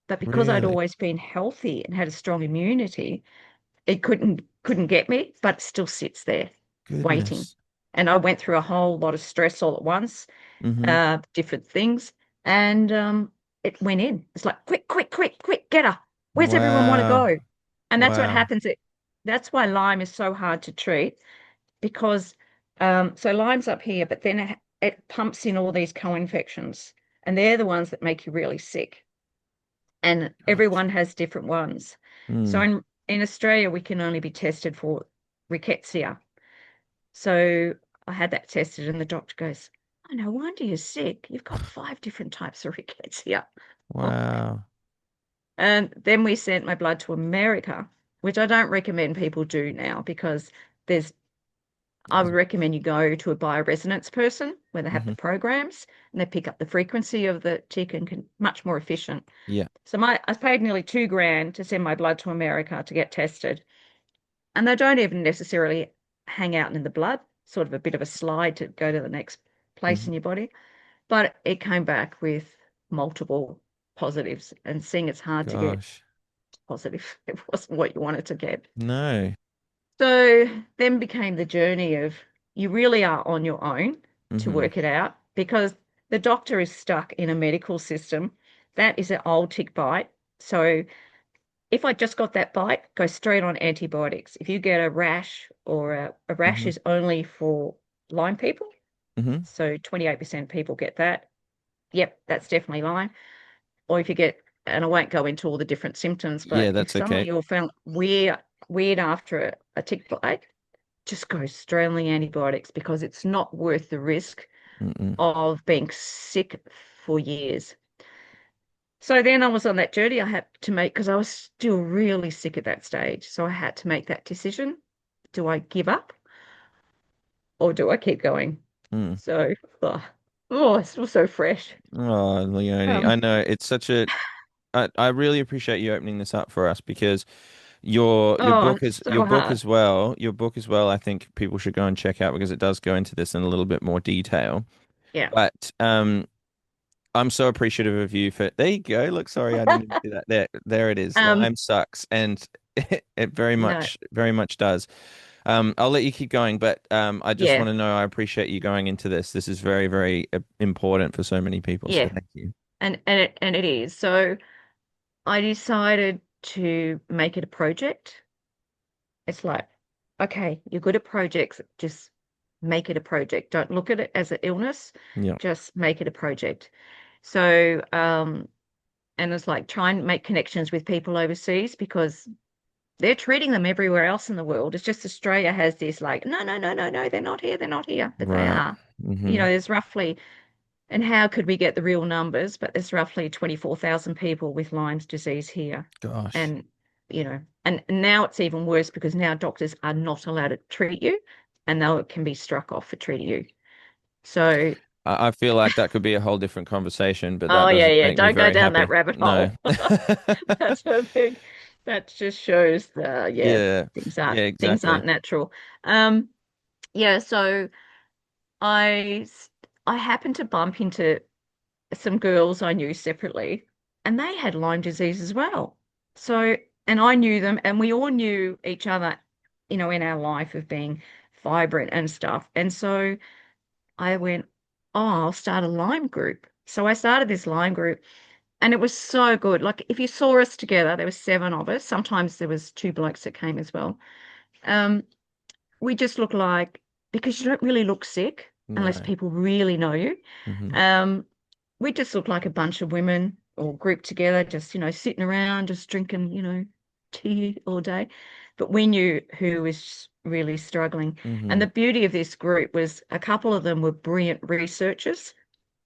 S2: But because I'd
S1: Really?
S2: always been healthy and had a strong immunity, it couldn't get me, but it still sits there waiting.
S1: Goodness.
S2: And I went through a whole lot of stress all at once,
S1: Mm-hmm.
S2: different things, and it went in. It's like, quick, quick, quick, quick, get her. Where's everyone want to
S1: Wow.
S2: go? And that's what
S1: Wow.
S2: happens. That's why Lyme is so hard to treat because so Lyme's up here, but then it pumps in all these co-infections, and they're the ones that make you really sick. And
S1: Gotcha.
S2: everyone has different ones. So
S1: Mm.
S2: in Australia, we can only be tested for rickettsia. So I had that tested, and the doctor goes, "Oh, no wonder you're sick. You've got 5 different types of rickettsia."
S1: Wow.
S2: And then we sent my blood to America, which I don't recommend people do now because there's I would recommend you go to a bioresonance person where they have
S1: Mm-hmm.
S2: the programs and they pick up the frequency of the tick and can much more efficient.
S1: Yeah.
S2: So I paid nearly 2 grand to send my blood to America to get tested. And they don't even necessarily hang out in the blood, sort of a bit of a slide to go to the next place
S1: Mm-hmm.
S2: in your body. But it came back with multiple. positives and seeing it's hard to get
S1: Gosh.
S2: positive. It wasn't what you wanted to get.
S1: No.
S2: So then became the journey of you really are on your own to
S1: Hmm.
S2: work it out because the doctor is stuck in a medical system. That is an old tick bite. So if I just got that bite, go straight on antibiotics. If you get a rash or a rash
S1: Hmm.
S2: is only for Lyme people.
S1: Hmm.
S2: So 28% people get that. Yep, that's definitely Lyme. Or if you get, and I won't go into all the different symptoms,
S1: Yeah,
S2: but if
S1: that's
S2: suddenly
S1: okay.
S2: you're feeling weird after a tick bite, just go straight on the antibiotics because it's not worth the risk
S1: Mm-mm.
S2: of being sick for years. So then I was on that journey I had to make because I was still really sick at that stage. So I had to make that decision. Do I give up or do I keep going?
S1: Mm.
S2: So, oh, it's still so fresh.
S1: Oh, Leonie, I
S2: Um,
S1: know it's such a. I really appreciate you opening this up for us because your
S2: oh,
S1: book
S2: it's
S1: is your
S2: so
S1: book
S2: hard.
S1: as well. Your book as well. I think people should go and check out because it does go into this in a little bit more detail.
S2: Yeah.
S1: But I'm so appreciative of you for. There you go. Look, sorry, I didn't even do that. There it is.
S2: Um,
S1: Lyme sucks, and it
S2: no,
S1: very much does. I'll let you keep going, but I just
S2: yeah,
S1: want to know I appreciate you going into this. This is very, very important for so many people. So
S2: yeah.
S1: thank you.
S2: And it is. So I decided to make it a project. It's like, okay, you're good at projects, just make it a project. Don't look at it as an illness,
S1: Yeah.
S2: just make it a project. So, and it's like try and make connections with people overseas because they're treating them everywhere else in the world. It's just Australia has this like, no, no, no, no, no, they're not here, but they
S1: Right.
S2: are.
S1: Hmm.
S2: There's roughly, and how could we get the real numbers? But there's roughly 24,000 people with Lyme's disease here.
S1: Gosh.
S2: And, and now it's even worse because now doctors are not allowed to treat you and they can be struck off for treating you. So,
S1: I feel like that could be a whole different conversation, but that
S2: oh, yeah,
S1: doesn't
S2: yeah,
S1: make me
S2: don't go
S1: very
S2: down
S1: happy.
S2: that rabbit
S1: No.
S2: hole. That's a big, that just shows yeah,
S1: Yeah.
S2: things
S1: Yeah,
S2: aren't
S1: exactly.
S2: natural. Um, yeah, so I, I happened to bump into some girls I knew separately, and they had Lyme disease as well. So, and I knew them, and we all knew each other, in our life of being vibrant and stuff. And so I went, oh, I'll start a Lyme group. So I started this Lyme group, and it was so good. Like if you saw us together, there was seven of us. Sometimes there was two blokes that came as well. Um, we just look like because you don't really look sick unless
S1: No.
S2: people really know you.
S1: Hmm.
S2: Um, we just looked like a bunch of women all grouped together, just, sitting around, just drinking, tea all day. But we knew who was really struggling. And
S1: Hmm.
S2: the beauty of this group was a couple of them were brilliant researchers.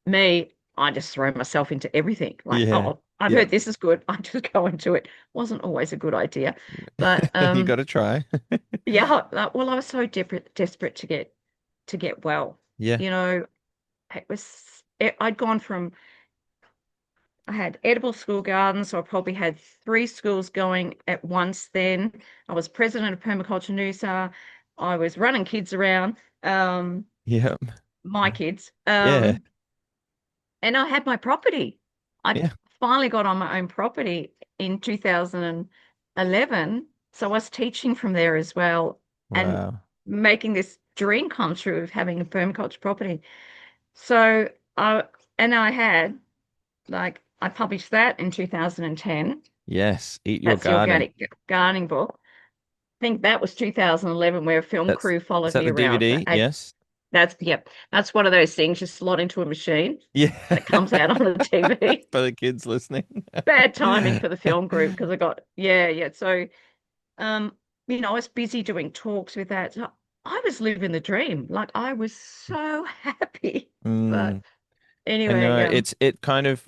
S2: Me, I just throw myself into everything. Like,
S1: Yeah.
S2: oh, I've
S1: Yeah.
S2: heard this is good. I just go into it. Wasn't always a good idea. But
S1: You got to try.
S2: yeah, well, I was so desperate to get well.
S1: Yeah.
S2: You know, I'd gone from I had edible school gardens, so I probably had three schools going at once then. I was president of Permaculture Noosa. I was running kids around,
S1: Yeah.
S2: my kids,
S1: Yeah.
S2: and I had my property. I
S1: Yeah.
S2: finally got on my own property in 2011. So I was teaching from there as well and
S1: Wow.
S2: making this dream come true of having a permaculture property. So I had I published that in 2010.
S1: Yes. Eat your
S2: That's the
S1: garden.
S2: organic gardening book. I think that was 2011 where a film
S1: That's
S2: crew
S1: is
S2: followed
S1: that
S2: me
S1: the
S2: around for
S1: DVD? Yes.
S2: that's yep. That's one of those things you slot into a machine
S1: Yeah.
S2: and it comes out on the TV.
S1: For the kids listening.
S2: Bad timing for the film group because I got yeah. So um, I was busy doing talks with that. So I was living the dream. Like I was so happy. But
S1: Mm. I
S2: anyway,
S1: know it kind of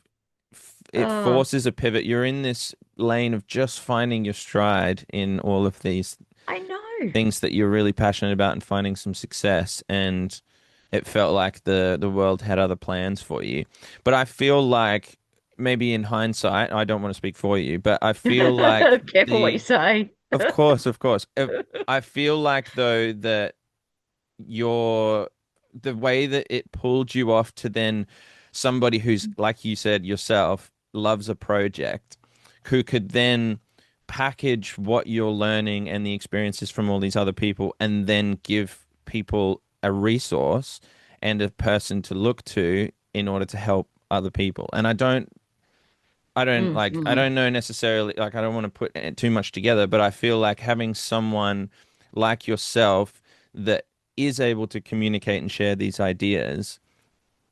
S1: it
S2: oh,
S1: forces a pivot. You're in this lane of just finding your stride in all of these
S2: I know.
S1: things that you're really passionate about and finding some success. And it felt like the world had other plans for you. But I feel like maybe in hindsight, I don't want to speak for you, but I feel like
S2: Careful what you say.
S1: of course, of course. I feel like though that your the way that it pulled you off to then somebody who's like you said yourself loves a project who could then package what you're learning and the experiences from all these other people and then give people a resource and a person to look to in order to help other people. And I
S2: Mm-hmm.
S1: don't know necessarily, like, I don't want to put too much together, but I feel like having someone like yourself that is able to communicate and share these ideas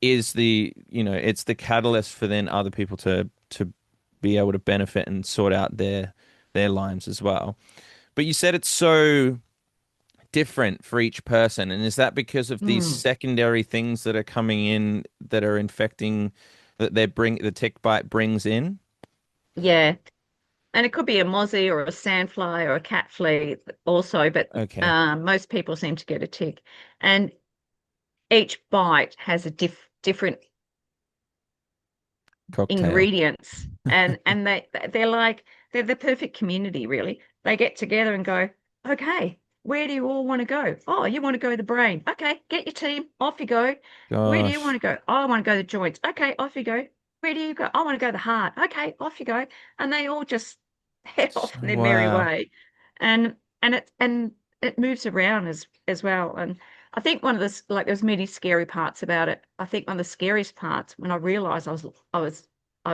S1: is it's the catalyst for then other people to be able to benefit and sort out their lives as well. But you said it's so different for each person, and is that because of these
S2: Mm.
S1: secondary things that are coming in that are infecting that the tick bite brings in?
S2: Yeah. And it could be a mozzie or a sandfly or a cat flea also, but
S1: Okay,
S2: most people seem to get a tick. And each bite has a different
S1: cocktail.
S2: ingredients, and they're like they're the perfect community, really. They get together and go, okay, where do you all want to go? Oh, you want to go the brain? Okay, get your team, off you go. Where do you want
S1: Gosh,
S2: to go? Oh, I want to go the joints. Okay, off you go. Where do you go? I want to go the heart. Okay, off you go. And they all just head off in their merry
S1: wow.
S2: way, and it moves around as well. And I think one of the like there's many scary parts about it. I think one of the scariest parts when I realized I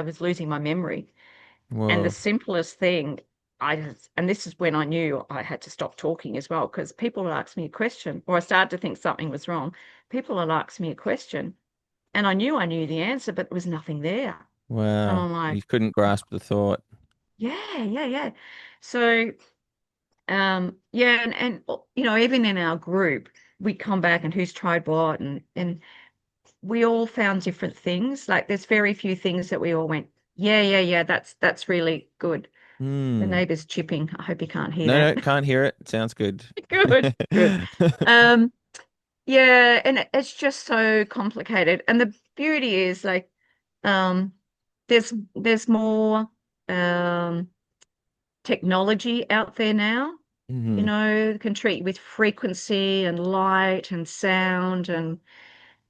S2: was losing my memory. And the
S1: Whoa.
S2: simplest thing, and this is when I knew I had to stop talking as well, because people would ask me a question, or I started to think something was wrong. People would ask me a question, and I knew the answer, but there was nothing there. And
S1: Wow.
S2: I'm like,
S1: You couldn't grasp the thought.
S2: yeah, yeah, yeah. So, yeah, and even in our group, we come back and who's tried what, and we all found different things. Like there's very few things that we all went, yeah, yeah, yeah, that's really good. The
S1: Hmm.
S2: neighbor's chipping. I hope you can't hear
S1: No,
S2: that.
S1: no, can't hear it. Sounds good.
S2: Good, good. Um, yeah, and it's just so complicated. And the beauty is like um there's more um technology out there now.
S1: Hmm.
S2: Can treat you with frequency and light and sound and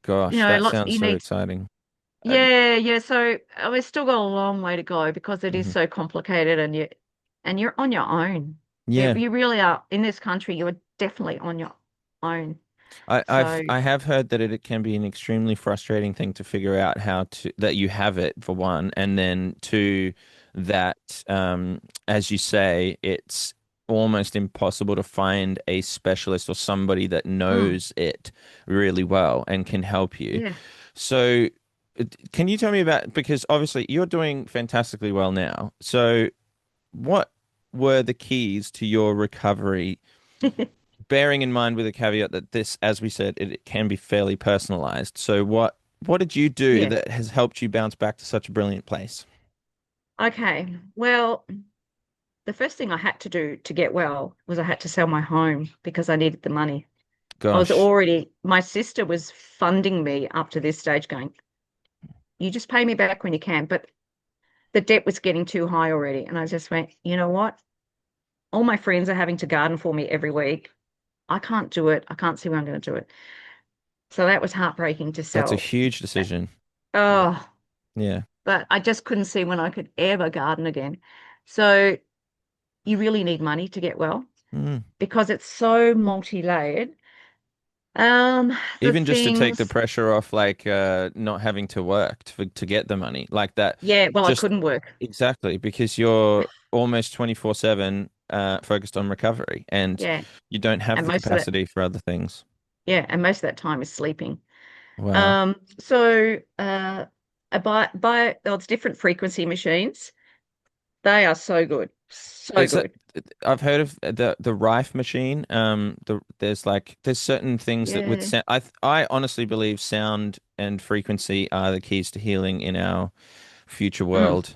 S1: Gosh, that
S2: lots
S1: sounds
S2: you
S1: so
S2: need.
S1: exciting.
S2: Yeah, yeah. So we've still got a long way to go because it is
S1: Mhm.
S2: so complicated, and you're on your own. You
S1: Yeah.
S2: you really are in this country. You are definitely on your own. So
S1: I have heard that it can be an extremely frustrating thing to figure out how to that you have it for one, and then two, that as you say, it's almost impossible to find a specialist or somebody that
S2: mm,
S1: knows it really well and can help you.
S2: yeah,
S1: So, can you tell me about, because obviously you're doing fantastically well now. So, what were the keys to your recovery? Bearing in mind with a caveat that this, as we said, it can be fairly personalized. So what did you do
S2: yeah.
S1: that has helped you bounce back to such a brilliant place?
S2: Okay. Well, the first thing I had to do to get well was I had to sell my home because I needed the money.
S1: Gosh,
S2: My sister was funding me up to this stage, going, "You just pay me back when you can." But the debt was getting too high already, and I just went, you know what? All my friends are having to garden for me every week. I can't do it. I can't see where I'm going to do it. So that was heartbreaking to
S1: that's a
S2: sell.
S1: huge decision. Yeah.
S2: Oh,
S1: Yeah.
S2: but I just couldn't see when I could ever garden again. So you really need money to get well
S1: Mm.
S2: because it's so multi-layered. The
S1: Even just to take the
S2: things,
S1: pressure off, like not having to work to get the money, like that.
S2: yeah, well, I
S1: Just
S2: couldn't work.
S1: exactly because you're almost 24/7 focused on recovery, and
S2: Yeah.
S1: you don't have
S2: And
S1: the
S2: most of that,
S1: capacity for other things.
S2: yeah, and most of that time is sleeping.
S1: Wow.
S2: So I buy those different frequency machines. They are so good. So
S1: It's a,
S2: good.
S1: I've heard of the Rife machine. There's certain things that with
S2: Yeah.
S1: sound. I honestly believe sound and frequency are the keys to healing in our future
S2: Mm,
S1: world.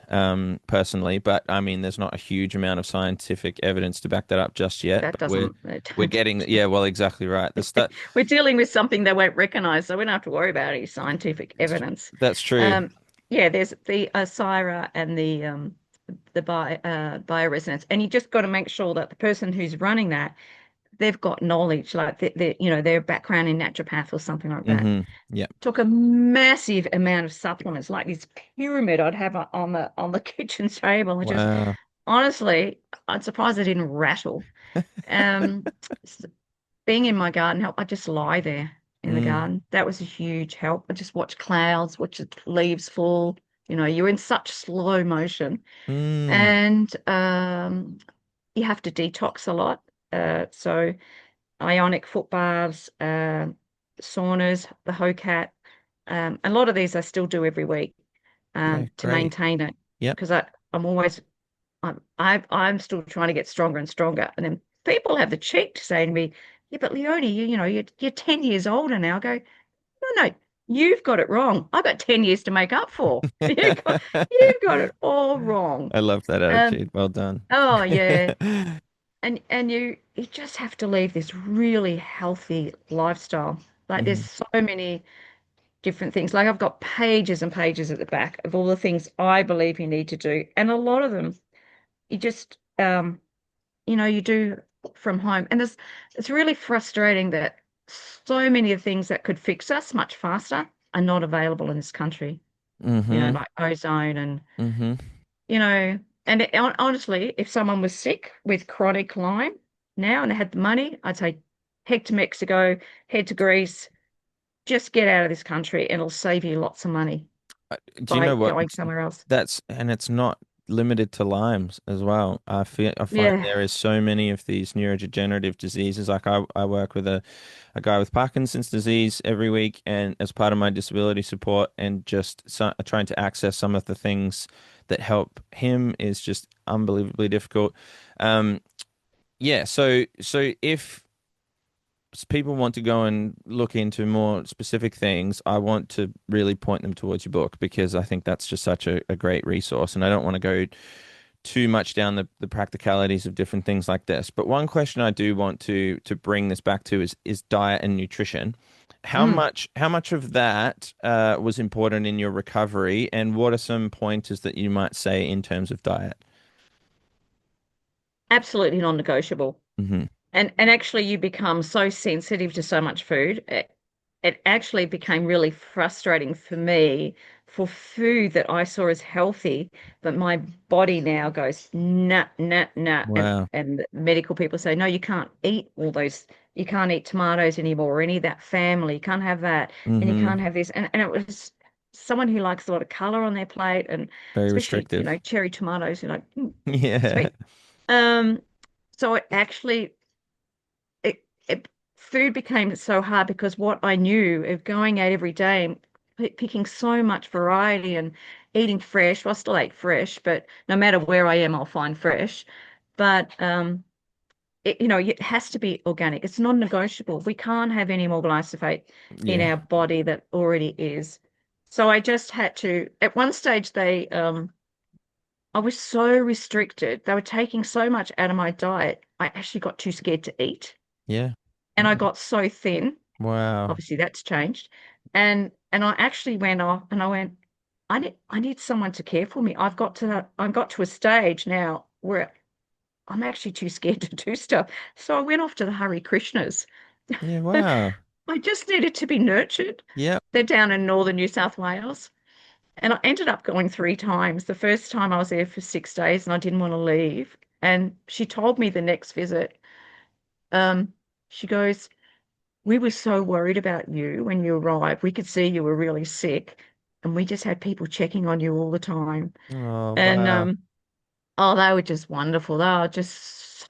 S1: Personally, but I mean, there's not a huge amount of scientific evidence to back that up just yet.
S2: that
S1: But we're
S2: doesn't, that
S1: we're
S2: don't.
S1: getting yeah, well, exactly right. The stuff
S2: We're dealing with something they won't recognize, so we don't have to worry about any scientific evidence.
S1: that's true.
S2: Um, yeah, there's the Syra and the bioresonance, and you just got to make sure that the person who's running that they've got knowledge, like their background in naturopath or something like that.
S1: Mm-hmm. Yeah.
S2: Took a massive amount of supplements, like this pyramid I'd have on the kitchen table, and just
S1: Wow.
S2: honestly, I'm surprised I didn't rattle. Um, Being in my garden help. I just lie there in the
S1: Mm.
S2: garden. That was a huge help. I just watch clouds, watch the leaves fall. You're in such slow motion,
S1: Mm.
S2: and you have to detox a lot. So ionic foot baths, saunas, the Hocat. A lot of these I still do every week
S1: Yeah,
S2: to
S1: great.
S2: maintain it
S1: Yep.
S2: because I'm always I'm still trying to get stronger and stronger. And then people have the cheek to say to me, "Yeah, but Leonie, you're 10 years older now." I go, "No, no, you've got it wrong. I've got 10 years to make up for. You've got it all wrong."
S1: I love that
S2: Um,
S1: attitude. Well done.
S2: oh yeah. And you just have to leave this really healthy lifestyle. Like there's
S1: Hmm.
S2: so many different things. Like I've got pages and pages at the back of all the things I believe you need to do. And a lot of them you just you do from home. And it's really frustrating that so many of the things that could fix us much faster are not available in this country.
S1: Hmm.
S2: Like ozone and
S1: Hmm.
S2: you know, honestly, if someone was sick with chronic Lyme now and they had the money, I'd say head to Mexico, head to Greece, just get out of this country and it'll save you lots of money
S1: Do you
S2: by
S1: know what?
S2: going somewhere else.
S1: It's not limited to Lyme's as well. I find
S2: Yeah.
S1: there is so many of these neurodegenerative diseases. Like I work with a guy with Parkinson's disease every week, and as part of my disability support, and just trying to access some of the things that help him is just unbelievably difficult. Um, yeah, so if people want to go and look into more specific things, I want to really point them towards your book because I think that's just such a great resource. And I don't want to go too much down the practicalities of different things like this. But one question I do want to bring this back to is diet and nutrition.
S2: Mm.
S1: How much of that was important in your recovery, and what are some pointers that you might say in terms of diet?
S2: Absolutely non-negotiable.
S1: Hmm.
S2: And actually you become so sensitive to so much food. It actually became really frustrating for me for food that I saw as healthy, but my body now goes nah, nah, nah.
S1: Wow.
S2: And the medical people say, no, you can't eat all those, you can't eat tomatoes anymore, or any of that family. You can't have that, and you
S1: Hmm.
S2: can't have this. And it was someone who likes a lot of color on their plate, and
S1: Very
S2: especially,
S1: restrictive.
S2: cherry tomatoes, you're like,
S1: Yeah.
S2: sweet. Um, so it actually it food became so hard because what I knew of going out every day and picking so much variety and eating fresh. Well, I still ate fresh, but no matter where I am, I'll find fresh. But it has to be organic. It's non-negotiable. We can't have any more glyphosate in
S1: Yeah.
S2: our body that already is. So I just had to. At one stage, I was so restricted. They were taking so much out of my diet. I actually got too scared to eat
S1: Yeah.
S2: and I
S1: Mm.
S2: got so thin.
S1: Wow.
S2: Obviously, that's changed. And I actually went off and I went, I need someone to care for me. I got to a stage now where I'm actually too scared to do stuff. So I went off to the Hare Krishnas.
S1: Yeah, wow.
S2: I just needed to be nurtured.
S1: Yep.
S2: They're down in northern New South Wales. And I ended up going 3 times. The first time I was there for 6 days and I didn't want to leave. And she told me the next visit, um, she goes, we were so worried about you when you arrived. We could see you were really sick, and we just had people checking on you all the time.
S1: Oh,
S2: And
S1: wow.
S2: oh, they were just wonderful. They were just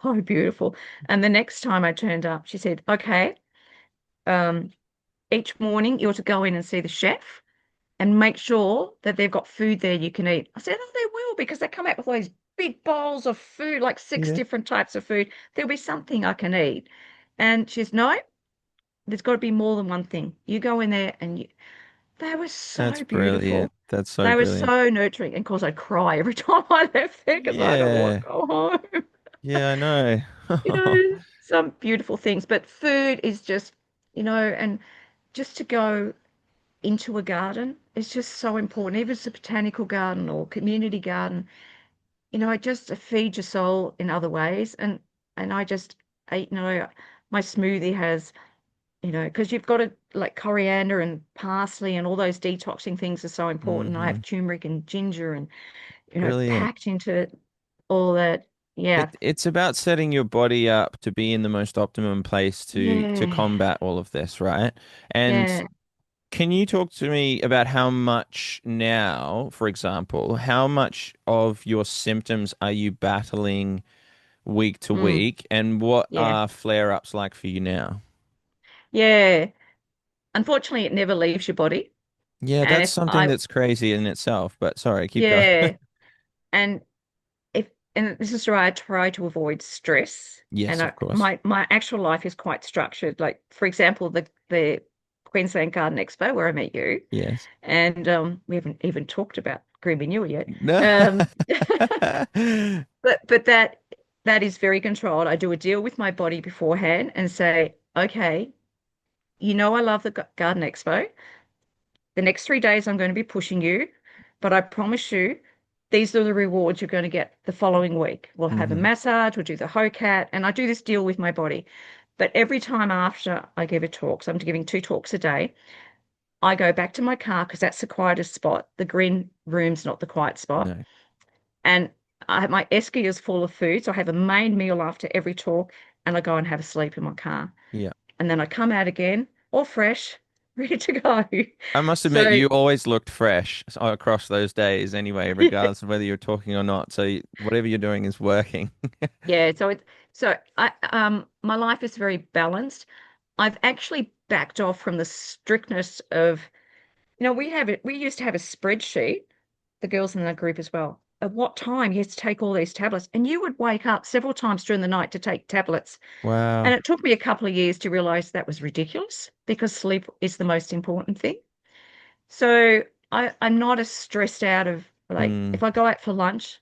S2: so beautiful. And the next time I turned up, she said, "Okay, um, each morning you're to go in and see the chef and make sure that they've got food there you can eat." I said, "Oh, they will because they come out with all these big bowls of food, like six
S1: Yeah.
S2: different types of food. There'll be something I can eat." And she says, "No, there's got to be more than one thing. You go in there and they were
S1: That's
S2: so
S1: brilliant.
S2: beautiful.
S1: That's so
S2: They were
S1: brilliant.
S2: so nurturing. And of course, I'd cry every time I left there because I don't want
S1: Yeah.
S2: to go home.
S1: Yeah, I know.
S2: Some beautiful things. But food is just, and just to go into a garden is just so important. Even if it's a botanical garden or community garden, it just feeds your soul in other ways. And I just, I, you know, my smoothie has, because you've got to like coriander and parsley and all those detoxing things are so important. I
S1: Hmm.
S2: have turmeric and ginger and,
S1: Brilliant.
S2: packed into all that. Yeah.
S1: It's about setting your body up to be in the most optimum place to
S2: Yeah.
S1: combat all of this, right? And
S2: Yeah.
S1: can you talk to me about how much now, for example, how much of your symptoms are you battling week to
S2: Mm,
S1: week, and what
S2: yeah.
S1: are flare-ups like for you now?
S2: Yeah. Unfortunately, it never leaves your body.
S1: Yeah,
S2: And
S1: that's
S2: if
S1: something
S2: I,
S1: that's crazy in itself, but sorry, keep going.
S2: yeah. And if, and this is why I try to avoid stress. And
S1: Yes, of course.
S2: my actual life is quite structured. Like, for example, the Queensland Garden Expo where I met you,
S1: Yes.
S2: and we haven't even talked about Green Renewal yet.
S1: No.
S2: Um, but that is very controlled. I do a deal with my body beforehand and say, okay, I love the Garden Expo. The next 3 days I'm going to be pushing you, but I promise you, these are the rewards you're going to get the following week. We'll have a
S1: Hmm.
S2: massage, we'll do the HOCAT, and I do this deal with my body. But every time after I give a talk, so I'm giving 2 talks a day, I go back to my car because that's the quietest spot. The green room's not the quiet spot.
S1: No.
S2: And I have my esky is full of food. So I have a main meal after every talk and I go and have a sleep in my car.
S1: Yeah.
S2: And then I come out again, all fresh, ready to go.
S1: I must admit,
S2: So
S1: you always looked fresh across those days anyway, regardless of whether you're talking or not. So whatever you're doing is working.
S2: yeah, so my life is very balanced. I've actually backed off from the strictness of, we used to have a spreadsheet, the girls in the group as well, at what time you had to take all these tablets. And you would wake up several times during the night to take tablets. And
S1: Wow.
S2: it took me a couple of years to realize that was ridiculous because sleep is the most important thing. So I'm not as stressed out of like
S1: Mm,
S2: if I go out for lunch,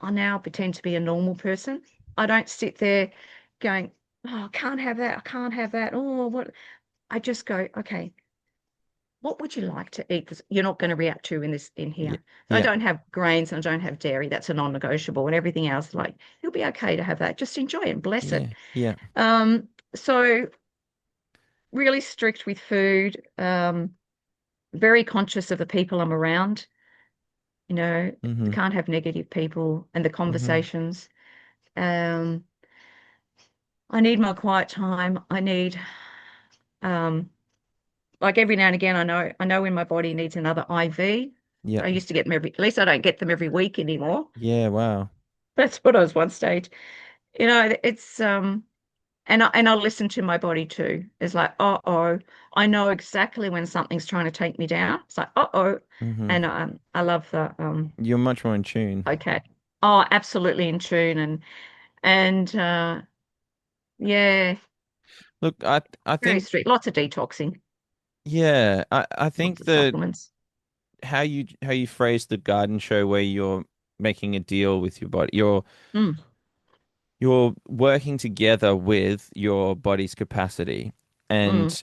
S2: I now pretend to be a normal person. I don't sit there going, oh, I can't have that. I can't have that. Oh, what? I just go, okay, what would you like to eat? Because you're not going to react to in
S1: yeah.
S2: here. So I
S1: Yeah.
S2: don't have grains and I don't have dairy. That's a non-negotiable. And everything else, like, you'll be okay to have that. Just enjoy it and bless it.
S1: Yeah. Yeah.
S2: So really strict with food, very conscious of the people I'm around. You know,
S1: Hmm.
S2: can't have negative people and the
S1: Hmm.
S2: conversations. Um, I need my quiet time. I need um like every now and again I know when my body needs another IV.
S1: Yeah.
S2: I used to get them every, at least I don't get them every week anymore.
S1: Yeah. Wow.
S2: That's what I was one stage. It's and I'll listen to my body too. It's like, oh, I know exactly when something's trying to take me down. It's like, oh.
S1: Hmm.
S2: And I love the
S1: You're much more in tune.
S2: okay. Oh, absolutely in tune and yeah,
S1: Look, I
S2: very
S1: think
S2: strict. Lots of detoxing,
S1: yeah, I
S2: lots
S1: think
S2: of
S1: that
S2: supplements.
S1: how you phrase the garden show where you're making a deal with your body,
S2: Mm,
S1: you're working together with your body's capacity
S2: mm,
S1: and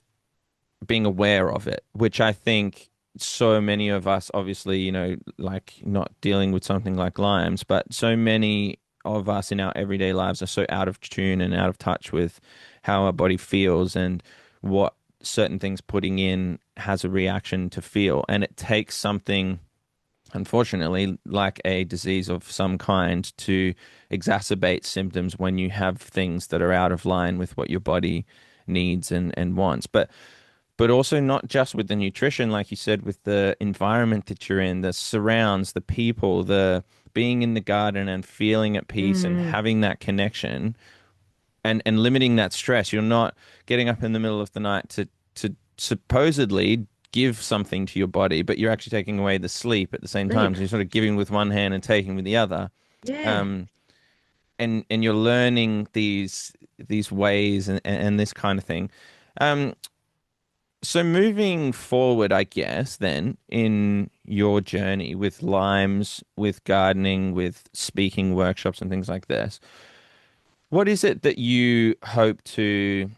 S1: being aware of it, which I think so many of us, obviously, like not dealing with something like Lyme's, but so many of us in our everyday lives are so out of tune and out of touch with how our body feels and what certain things putting in has a reaction to feel. And it takes something, unfortunately, like a disease of some kind to exacerbate symptoms when you have things that are out of line with what your body needs and wants. But also not just with the nutrition, like you said, with the environment that you're in, the surrounds, the people, the being in the garden and feeling at peace and
S2: mm,
S1: having that connection and limiting that stress. You're not getting up in the middle of the night to supposedly give something to your body, but you're actually taking away the sleep at the same time.
S2: sleep.
S1: So you're sort of giving with one hand and taking with the other.
S2: Yeah.
S1: Um, and you're learning these ways and this kind of thing. Um, so moving forward, I guess, then in your journey with limes, with gardening, with speaking workshops and things like this, what is it that you hope to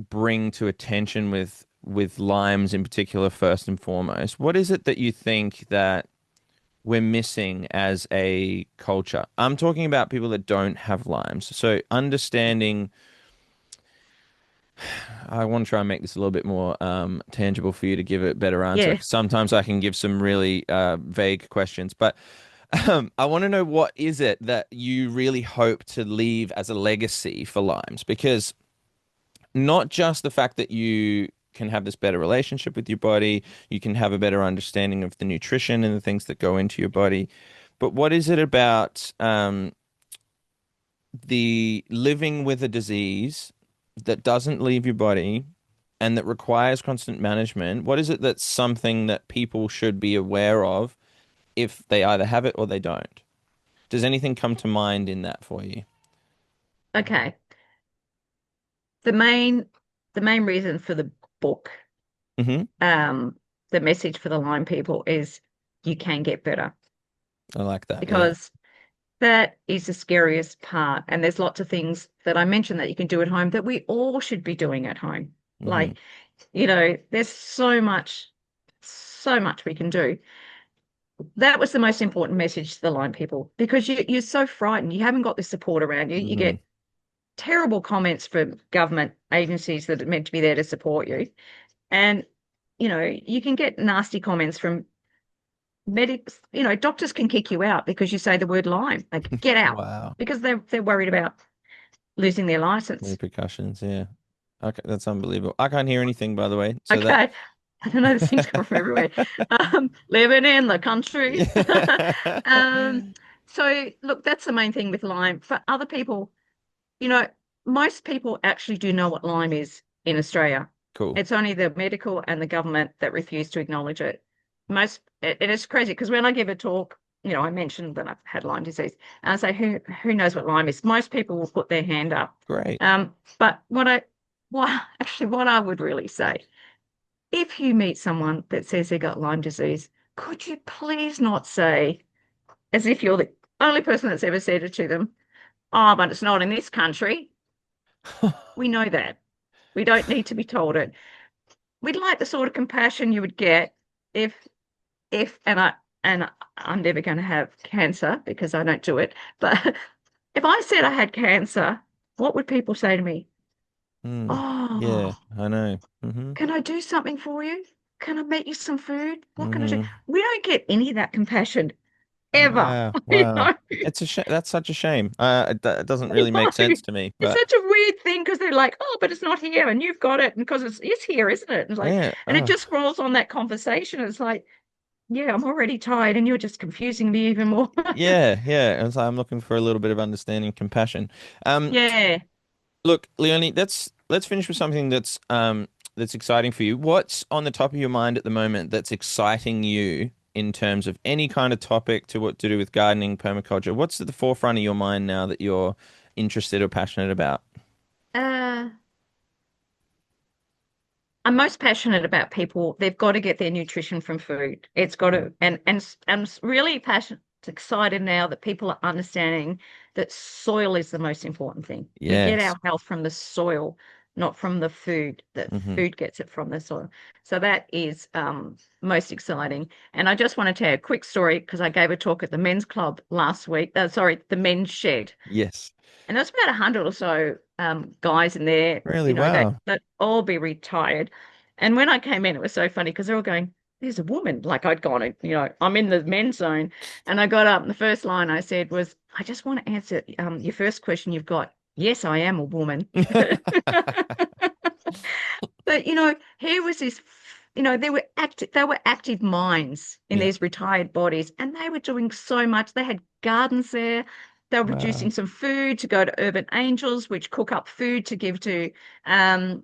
S1: bring to attention with limes in particular, first and foremost? What is it that you think that we're missing as a culture? I'm talking about people that don't have limes. So understanding I want to try and make this a little bit more tangible for you to give a better answer.
S2: Yeah.
S1: 'Cause sometimes I can give some really vague questions, but I want to know what is it that you really hope to leave as a legacy for Limes? Because not just the fact that you can have this better relationship with your body, you can have a better understanding of the nutrition and the things that go into your body, but what is it about the living with a disease that doesn't leave your body and that requires constant management? What is it that's something that people should be aware of if they either have it or they don't? Does anything come to mind in that for you?
S2: Okay. The main the main reason for the book,
S1: Hmm.
S2: um, the message for the Lyme people is you can get better
S1: I like that. Yeah.
S2: because that is the scariest part. And there's lots of things that I mentioned that you can do at home that we all should be doing at home.
S1: Hmm.
S2: Like, there's so much we can do. That was the most important message to the Lyme people because you're so frightened. You haven't got the support around you. You
S1: Hmm.
S2: get terrible comments from government agencies that are meant to be there to support you. And, you can get nasty comments from medics. Doctors can kick you out because you say the word Lyme. Like, get out
S1: Wow.
S2: because they're worried about losing their license.
S1: Repercussions. Yeah. Okay. That's unbelievable. I can't hear anything, by the way. So that.
S2: Okay. I don't know, this thing's coming from everywhere. Living in the country.
S1: Yeah.
S2: Um, so look, that's the main thing with Lyme. For other people, you know, most people actually do know what Lyme is in Australia.
S1: Cool.
S2: It's only the medical and the government that refuse to acknowledge it. And it's crazy because when I give a talk, I mentioned that I've had Lyme disease, and I say, who knows what Lyme is? Most people will put their hand up.
S1: Great.
S2: But what I would really say, if you meet someone that says they got Lyme disease, could you please not say, as if you're the only person that's ever said it to them, oh, but it's not in this country. We know that. We don't need to be told it. We'd like the sort of compassion you would get if if and I'm never going to have cancer because I don't do it. But if I said I had cancer, what would people say to me?
S1: Mm. Yeah,
S2: Oh,
S1: I know. Hmm.
S2: can I do something for you? Can I make you some food? What can I do?
S1: Hmm.
S2: We don't get any of that compassion ever.
S1: Wow.
S2: You
S1: Wow.
S2: know?
S1: It's a shame. That's such a shame. It doesn't
S2: I
S1: really
S2: know.
S1: make sense to me,
S2: It's
S1: but
S2: such a weird thing because they're like, oh, but it's not here and you've got it and because it's here, isn't it? And it's like,
S1: yeah.
S2: and it just rolls on that conversation. It's like, yeah, I'm already tired and you're just confusing me even more.
S1: Yeah, yeah. And so I'm looking for a little bit of understanding, compassion. Um,
S2: Yeah.
S1: Look, Leonie, let's finish with something that's exciting for you. What's on the top of your mind at the moment that's exciting you in terms of any kind of topic to what to do with gardening, permaculture? What's at the forefront of your mind now that you're interested or passionate about?
S2: Uh, I'm most passionate about people. They've got to get their nutrition from food. It's got
S1: Mm.
S2: to, and I'm really passionate, excited now that people are understanding that soil is the most important thing. We get
S1: Yes.
S2: our health from the soil, not from the food. The
S1: Hmm.
S2: food gets it from the soil. So that is most exciting. And I just want to tell you a quick story because I gave a talk at the men's club last week. Sorry, the men's shed.
S1: Yes.
S2: And there's about 100 or so guys in there,
S1: Really? Wow.
S2: that all be retired. And when I came in, it was so funny because they're all going, there's a woman. Like I'd gone, I'm in the men's zone. And I got up, and the first line I said was, I just want to answer your first question you've got. Yes, I am a woman. But here was this, they were active minds in
S1: Yeah.
S2: these retired bodies, and they were doing so much. They had gardens there. They were
S1: Wow.
S2: producing some food to go to Urban Angels, which cook up food to give to um,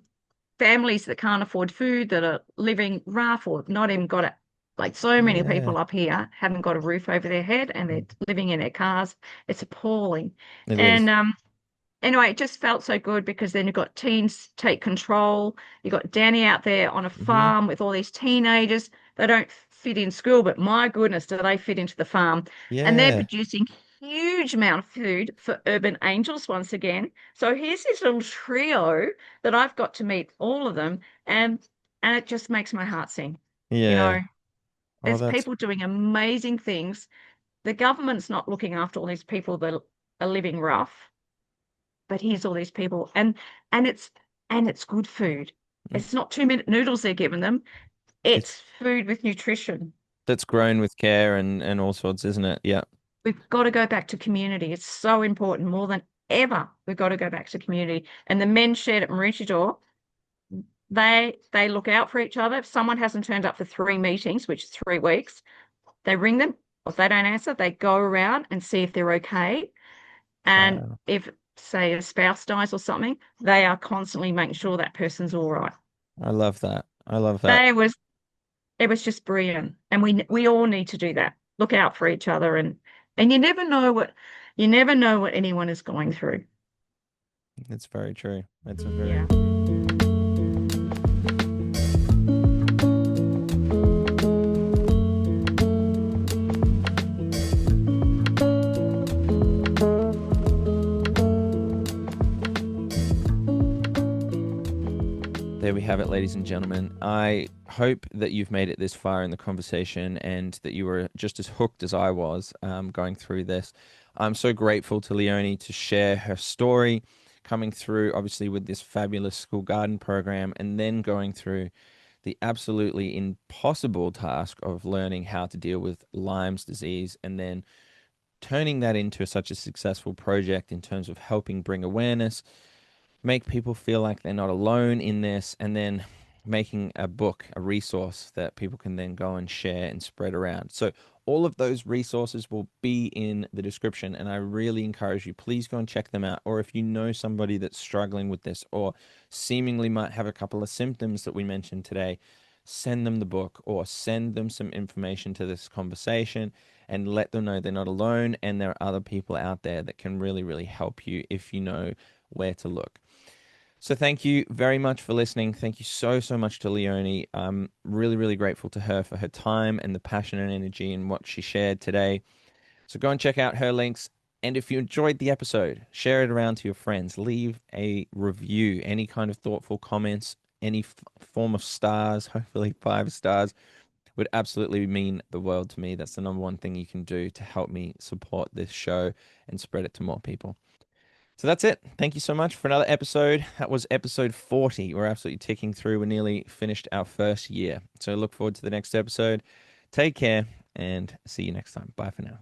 S2: families that can't afford food, that are living rough or not even got it. Like so many
S1: Yeah.
S2: people up here haven't got a roof over their head and they're living in their cars. It's appalling.
S1: It
S2: And
S1: is.
S2: anyway, it just felt so good because then you've got teens take control. You've got Danny out there on a
S1: Hmm.
S2: farm with all these teenagers. They don't fit in school, but my goodness, do they fit into the farm? And they're
S1: Yeah.
S2: producing huge amount of food for Urban Angels once again. So here's this little trio that I've got to meet all of them, and it just makes my heart sing. You
S1: Yeah.
S2: know,
S1: Oh,
S2: there's
S1: that's
S2: people doing amazing things. The government's not looking after all these people that are living rough, but here's all these people, and it's and it's good food.
S1: Mm.
S2: It's not 2-minute noodles they're giving them.
S1: It's
S2: It's food with nutrition.
S1: that's grown with care and all sorts, isn't it? Yeah.
S2: We've got to go back to community. It's so important more than ever. We've got to go back to community. And the men's shed at Maroochydore, they look out for each other. If someone hasn't turned up for 3 meetings, which is 3 weeks, they ring them. If they don't answer, they go around and see if they're okay. And
S1: Wow.
S2: if, say, a spouse dies or something, they are constantly making sure that person's all right.
S1: I love that. I love that.
S2: They was It was just brilliant. And we all need to do that. Look out for each other, and you never know what anyone is going through.
S1: It's very true. It's a very
S2: Yeah.
S1: There we have it, ladies and gentlemen. I hope that you've made it this far in the conversation and that you were just as hooked as I was going through this. I'm so grateful to Leonie to share her story, coming through, obviously, with this fabulous school garden program, and then going through the absolutely impossible task of learning how to deal with Lyme's disease and then turning that into such a successful project in terms of helping bring awareness, make people feel like they're not alone in this, and then making a book, a resource that people can then go and share and spread around. So all of those resources will be in the description, and I really encourage you, please go and check them out. Or if you know somebody that's struggling with this or seemingly might have a couple of symptoms that we mentioned today, send them the book or send them some information to this conversation and let them know they're not alone and there are other people out there that can really, really help you if you know where to look. So thank you very much for listening. Thank you so, so much to Leonie. I'm really, really grateful to her for her time and the passion and energy and what she shared today. So go and check out her links. And if you enjoyed the episode, share it around to your friends. Leave a review, any kind of thoughtful comments, any form of stars, hopefully 5 stars, would absolutely mean the world to me. That's the number one thing you can do to help me support this show and spread it to more people. So that's it. Thank you so much for another episode. That was episode 40. We're absolutely ticking through. We're nearly finished our first year. So look forward to the next episode. Take care and see you next time. Bye for now.